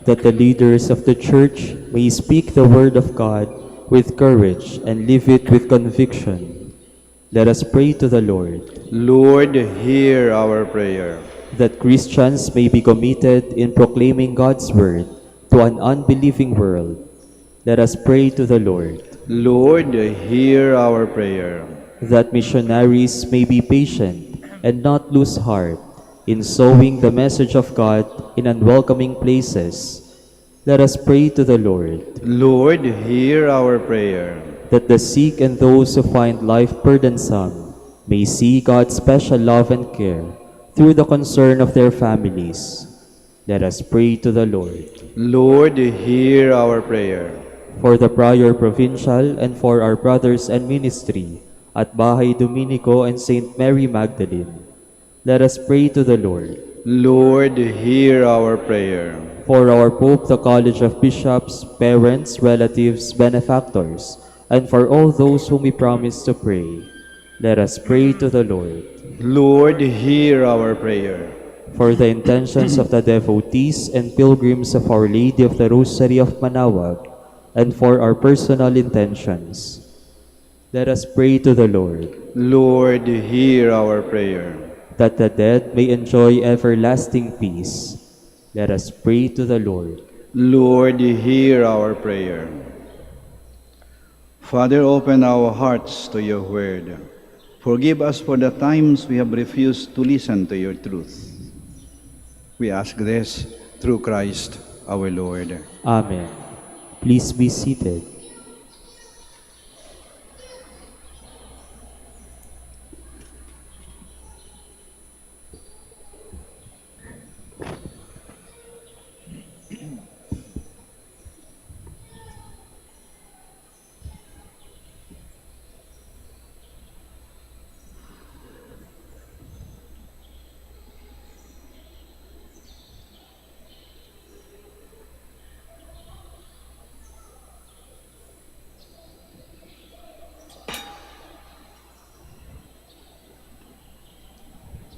that the leaders of the Church may speak the word of God with courage and live it with conviction. Let us pray to the Lord. Lord, hear our prayer. That Christians may be committed in proclaiming God's word to an unbelieving world. Let us pray to the Lord. Lord, hear our prayer. That missionaries may be patient and not lose heart in sowing the message of God in unwelcoming places. Let us pray to the Lord. Lord, hear our prayer. That the sick and those who find life burdensome may see God's special love and care through the concern of their families. Let us pray to the Lord. Lord, hear our prayer. For the Prior Provincial and for our brothers and ministry at Bahay Dominico and St. Mary Magdalene, let us pray to the Lord. Lord, hear our prayer. For our Pope, the College of Bishops, parents, relatives, benefactors, and for all those whom we promise to pray, let us pray to the Lord. Lord, hear our prayer. For the intentions of the devotees and pilgrims of Our Lady of the Rosary of Manaoag, and for our personal intentions, let us pray to the Lord. Lord, hear our prayer. That the dead may enjoy everlasting peace, let us pray to the Lord. Lord, hear our prayer. Father, open our hearts to your word. Forgive us for the times we have refused to listen to your truth. We ask this through Christ our Lord. Amen. Please be seated.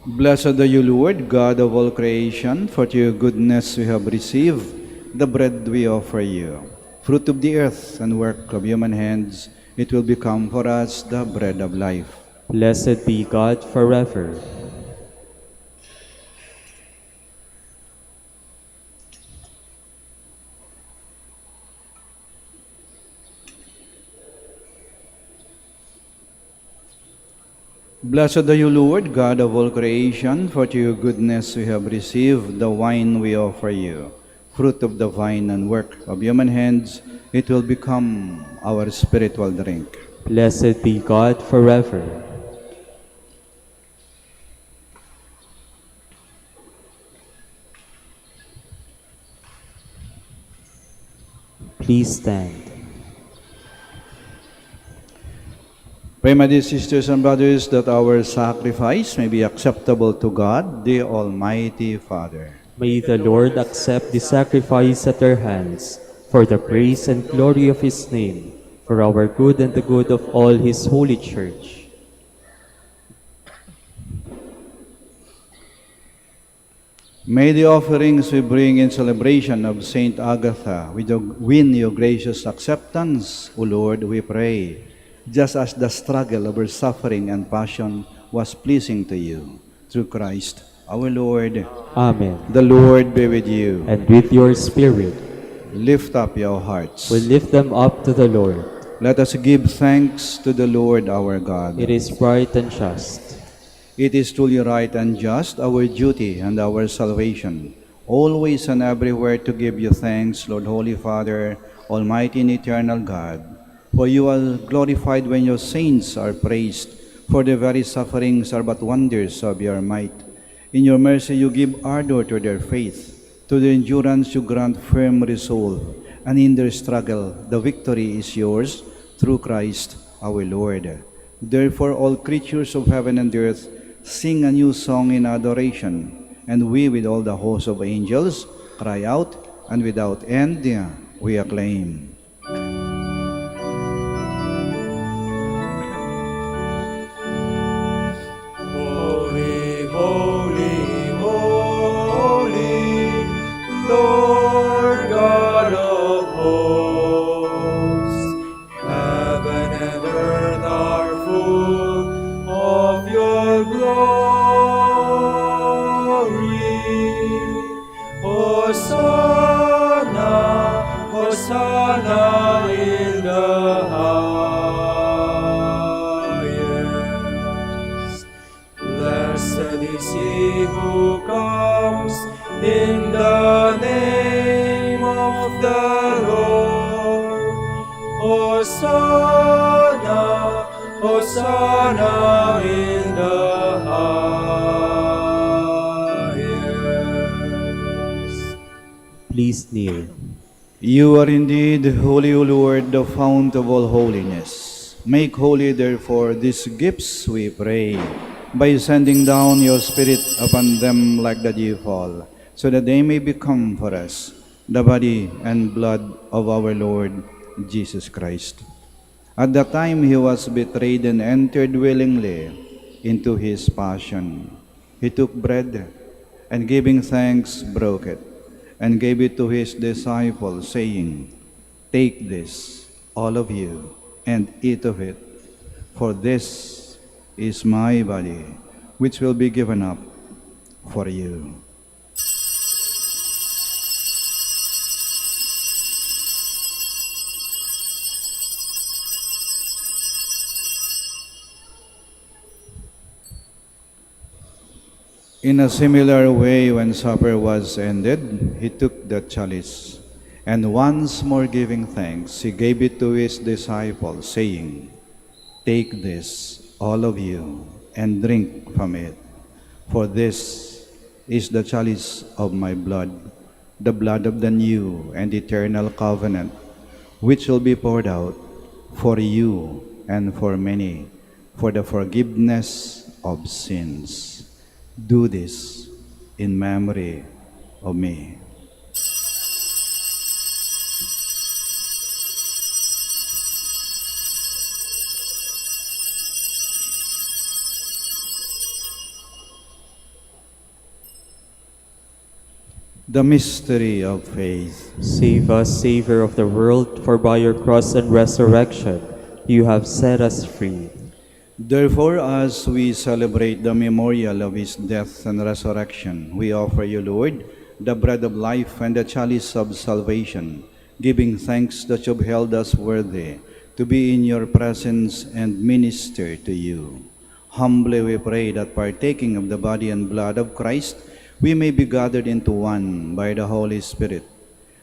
Blessed are you, Lord, God of all creation, for to your goodness we have received the bread we offer you. Fruit of the earth and work of human hands, it will become for us the bread of life. Blessed be God forever. Blessed are you, Lord, God of all creation, for to your goodness we have received the wine we offer you. Fruit of the vine and work of human hands, it will become our spiritual drink. Blessed be God forever. Please stand. Pray, my dear sisters and brothers, that our sacrifice may be acceptable to God, the Almighty Father. May the Lord accept the sacrifice at our hands for the praise and glory of His name, for our good and the good of all His holy Church. May the offerings we bring in celebration of Saint Agatha win your gracious acceptance, O Lord, we pray, just as the struggle of her suffering and passion was pleasing to you. Through Christ our Lord. Amen. The Lord be with you. And with your spirit, Lift up your hearts. we lift them up to the Lord. Let us give thanks to the Lord our God. It is right and just. It is truly right and just, our duty and our salvation, always and everywhere to give you thanks, Lord, Holy Father, Almighty and eternal God. For you are glorified when your saints are praised, for the very sufferings are but wonders of your might. In your mercy you give ardor to their faith, to their endurance you grant firm resolve, and in their struggle the victory is yours, through Christ our Lord. Therefore all creatures of heaven and earth sing a new song in adoration, and we with all the host of angels cry out, and without end we acclaim. Holy, holy, holy, Lord God of hosts, heaven and earth are full of your glory. Hosanna, Hosanna in the highest. Blessed is he who comes in the name of the Lord. Hosanna, Hosanna in the highest. Please kneel. You are indeed holy, O Lord, the fount of all holiness. Make holy, therefore, these gifts, we pray, by sending down your Spirit upon them like the dew fall, so that they may become for us the body and blood of our Lord Jesus Christ. At the time he was betrayed and entered willingly into his passion, he took bread and giving thanks broke it, and gave it to his disciples, saying, "Take this, all of you, and eat of it, for this is my body, which will be given up for you." In a similar way, when supper was ended, he took the chalice, and once more giving thanks, he gave it to his disciples, saying, "Take this, all of you, and drink from it, for this is the chalice of my blood, the blood of the new and eternal covenant, which will be poured out for you and for many, for the forgiveness of sins. Do this in memory of me." The mystery of faith. Save us, Savior of the world, for by your cross and resurrection you have set us free. Therefore, as we celebrate the memorial of his death and resurrection, we offer you, Lord, the bread of life and the chalice of salvation, giving thanks that you have held us worthy to be in your presence and minister to you. Humbly we pray that partaking of the body and blood of Christ, we may be gathered into one by the Holy Spirit.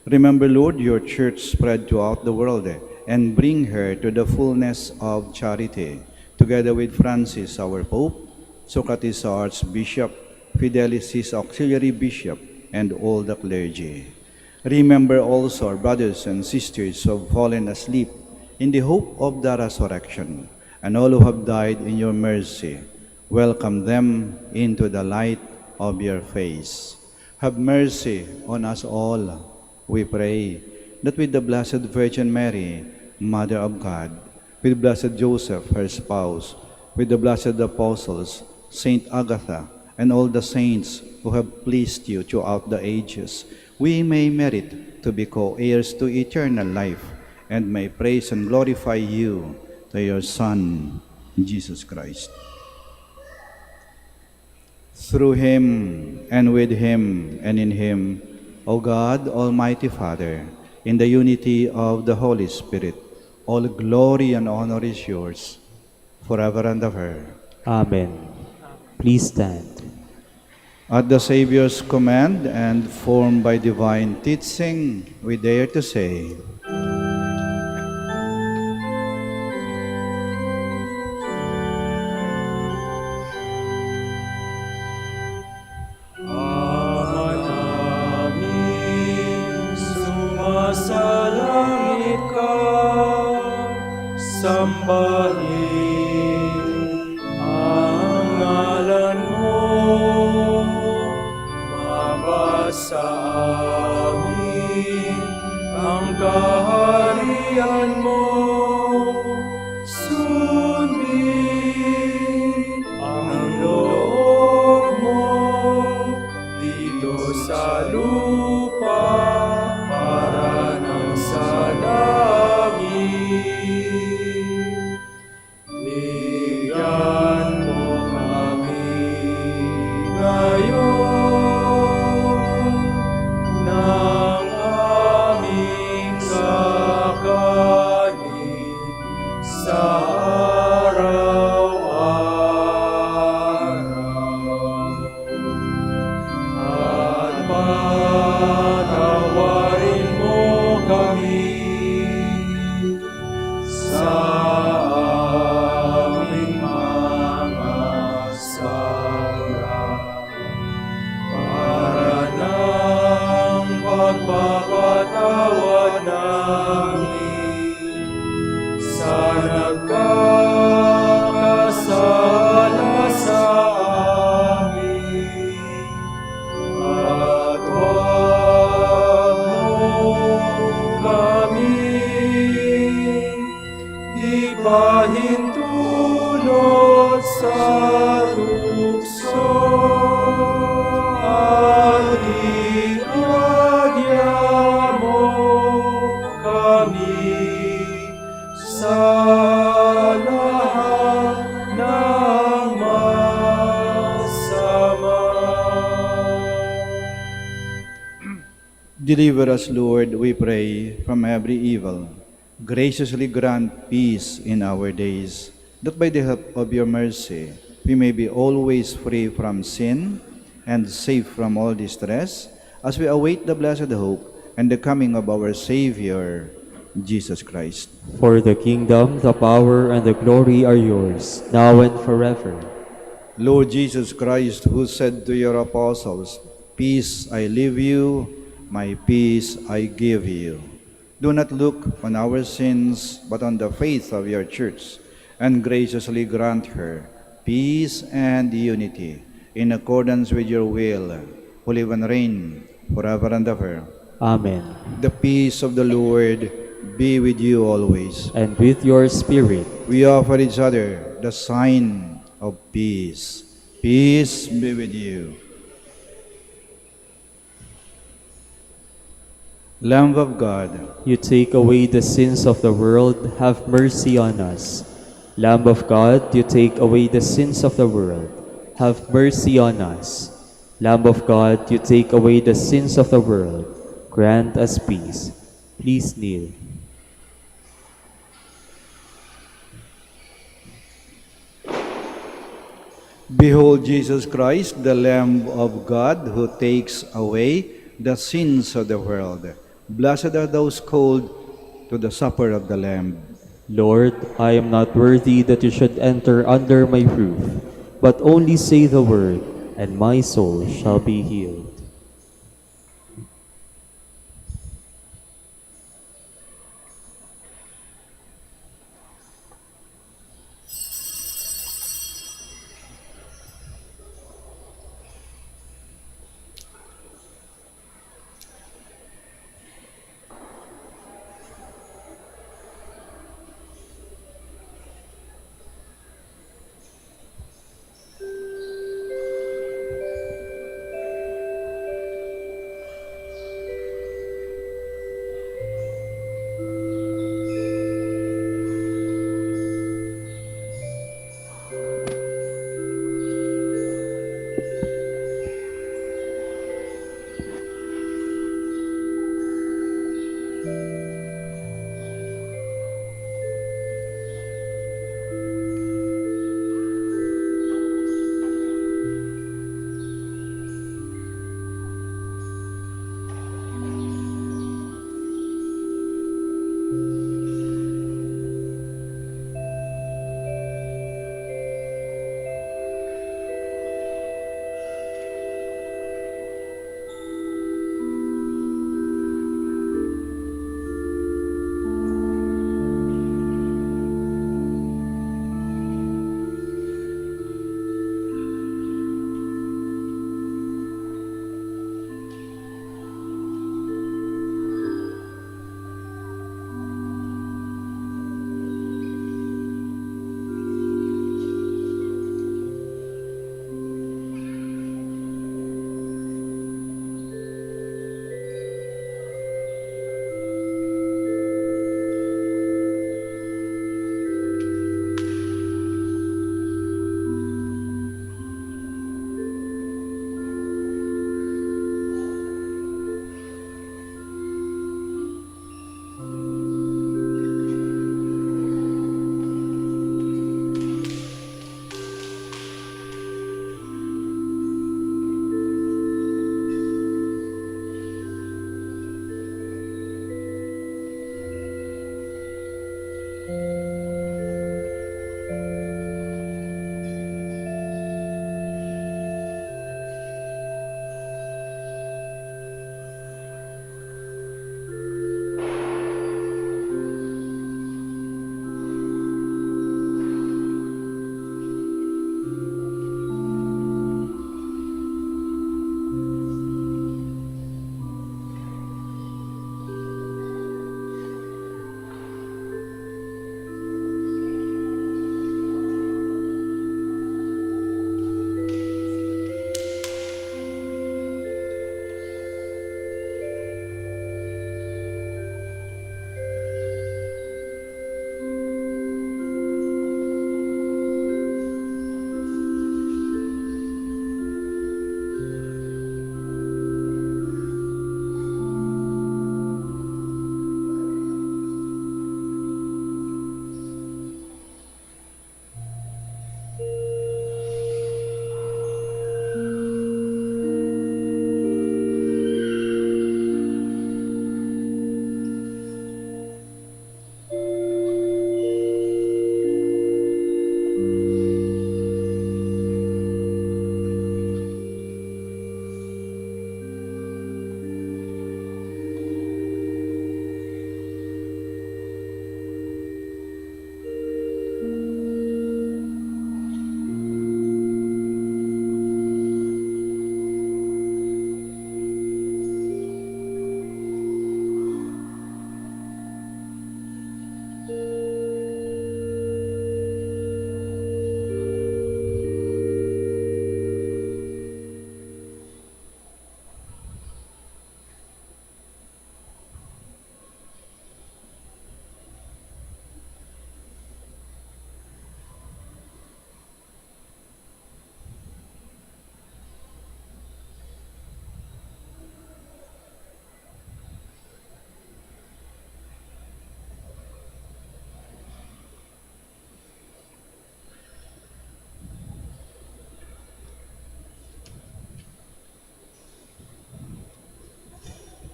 Remember, Lord, your church spread throughout the world, and bring her to the fullness of charity, together with Francis, our Pope, Socrates, our Archbishop, Fidelis, his auxiliary bishop, and all the clergy. Remember also our brothers and sisters who have fallen asleep in the hope of the resurrection, and all who have died in your mercy. Welcome them into the light of your face. Have mercy on us all, we pray, that with the Blessed Virgin Mary, Mother of God, with Blessed Joseph, her spouse, with the blessed apostles, Saint Agatha, and all the saints who have pleased you throughout the ages, we may merit to be co-heirs to eternal life, and may praise and glorify you to your Son, Jesus Christ. Through him, and with him, and in him, O God, Almighty Father, in the unity of the Holy Spirit, all glory and honor is yours, forever and ever. Amen. Please stand. At the Savior's command and formed by divine teaching, we dare to say, Ama namin, sumasalangit ka, sambahin ang ngalan mo, mabasa amin ang kaharian mo, sundin ang loob mo dito sa lupa para nang sa langit. Bigyan mo kami ngayon ng aming kakanin sa araw-araw. At patawarin mo kami sa aming mga sala, para ng pagpapatawad namin sa nagkakasala sa amin. At huwag mo kaming ipahintulot sa tukso, at iadya mo kami sa lahat ng masama. Deliver us, Lord, we pray, from every evil. Graciously grant peace in our days, that by the help of your mercy we may be always free from sin and safe from all distress, as we await the blessed hope and the coming of our Savior, Jesus Christ. For the kingdom, the power, and the glory are yours, now and forever. Lord Jesus Christ, who said to your apostles, "Peace I leave you, my peace I give you," do not look on our sins, but on the faith of your church, and graciously grant her peace and unity, in accordance with your will, who live and reign forever and ever. Amen. The peace of the Lord be with you always. And with your spirit, We offer each other the sign of peace. Peace be with you. Lamb of God, you take away the sins of the world, have mercy on us. Lamb of God, you take away the sins of the world, have mercy on us. Lamb of God, you take away the sins of the world, grant us peace. Please kneel. behold Jesus Christ, the Lamb of God, who takes away the sins of the world. Blessed are those called to the supper of the Lamb. Lord, I am not worthy that you should enter under my roof, but only say the word, and my soul shall be healed.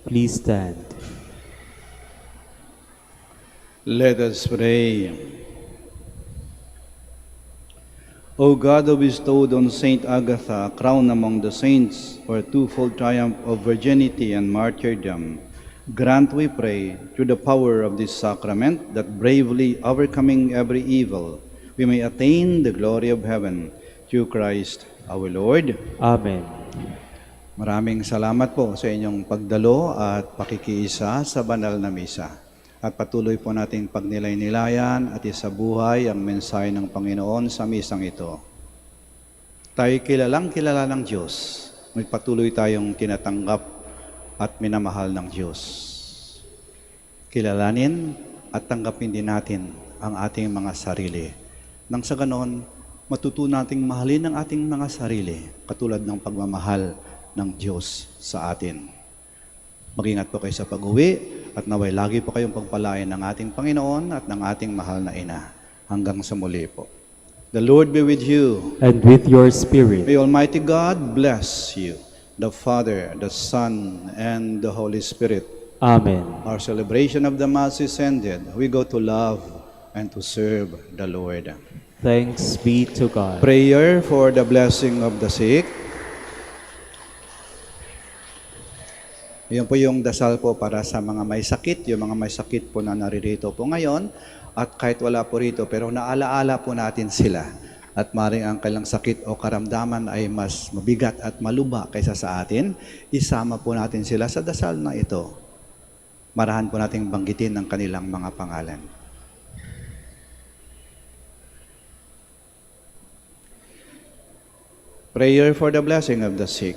Please stand. Let us pray. O God, who bestowed on Saint Agatha a crown among the saints for a twofold triumph of virginity and martyrdom, grant, we pray, through the power of this sacrament, that bravely overcoming every evil, we may attain the glory of heaven. Through Christ our Lord. Amen. Maraming salamat po sa inyong pagdalo at pakikiisa sa banal na misa. At patuloy po nating pagnilay-nilayan at isabuhay ang mensahe ng Panginoon sa misang ito. Tayo kilalang kilala ng Diyos. May patuloy tayong tinatanggap at minamahal ng Diyos. Kilalanin at tanggapin din natin ang ating mga sarili. Nang sa ganon, matutunan nating mahalin ang ating mga sarili, katulad ng pagmamahal ng Diyos sa atin. Mag-ingat po kayo sa pag-uwi at naway lagi po kayong pagpalain ng ating Panginoon at ng ating mahal na Ina. Hanggang sa muli po. The Lord be with you. And with your spirit. May Almighty God bless you, the Father, the Son, and the Holy Spirit. Amen. Our celebration of the Mass is ended. We go to love and to serve the Lord. Thanks be to God. Prayer for the blessing of the sick. Yan po yung dasal po para sa mga may sakit, yung mga may sakit po na naririto po ngayon, at kahit wala po rito, pero naalaala po natin sila. At maring ang kailang sakit o karamdaman ay mas mabigat at maluba kaysa sa atin, isama po natin sila sa dasal na ito. Marahan po nating banggitin ang kanilang mga pangalan. Prayer for the blessing of the sick.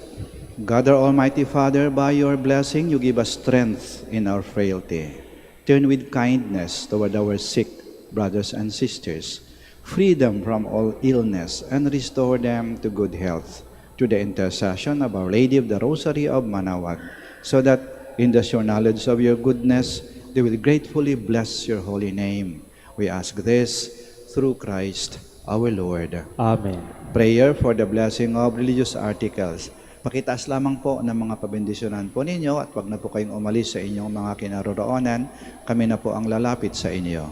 God, our Almighty Father, by your blessing, you give us strength in our frailty. Turn with kindness toward our sick brothers and sisters. Free them from all illness and restore them to good health through the intercession of Our Lady of the Rosary of Manaoag, so that in the sure knowledge of your goodness, they will gratefully bless your holy name. We ask this through Christ our Lord. Amen. Prayer for the blessing of religious articles. Pakitaas lamang po ng mga pabendisyonan po ninyo at wag na po kayong umalis sa inyong mga kinaroroonan. Kami na po ang lalapit sa inyo.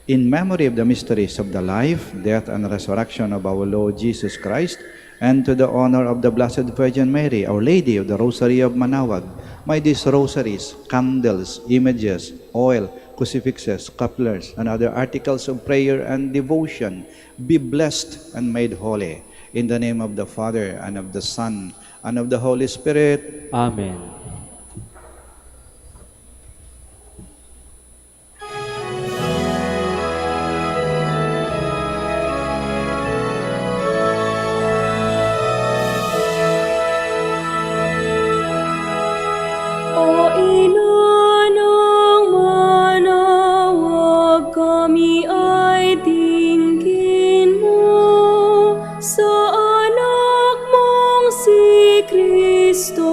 In memory of the mysteries of the life, death, and resurrection of our Lord Jesus Christ, and to the honor of the Blessed Virgin Mary, Our Lady of the Rosary of Manaoag, may these rosaries, candles, images, oil, crucifixes, couplers, and other articles of prayer and devotion be blessed and made holy. In the name of the Father, and of the Son, and of the Holy Spirit. Amen. O Ina ng Manaoag, kami ay dinggin mo sa anak mong si Kristo,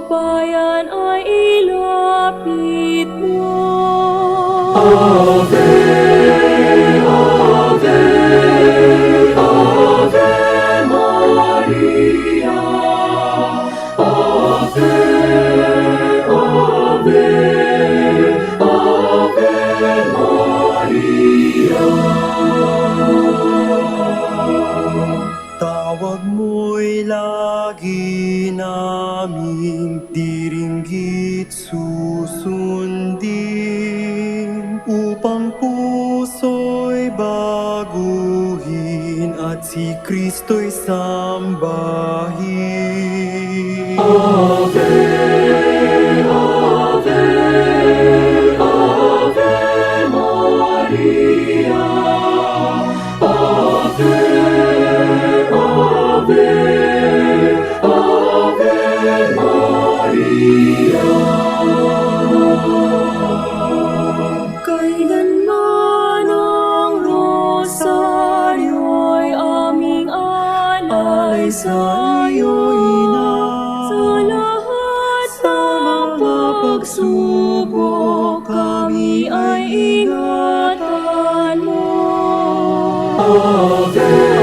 bayan ay ilapit mo. Ave, Ave, Ave Maria. Ave, Ave, Ave Maria. Tawag mo'y lagi naming diringgit susundin, upang puso'y baguhin at si Kristo'y sambahin. Ave, Ave, Ave Maria. Ave, Ave, Ave Maria. Kailanman ang rosaryo'y aming alay sa iyo, Ina. Sa lahat ng pagsubok, kami ay ingatan mo. Ave,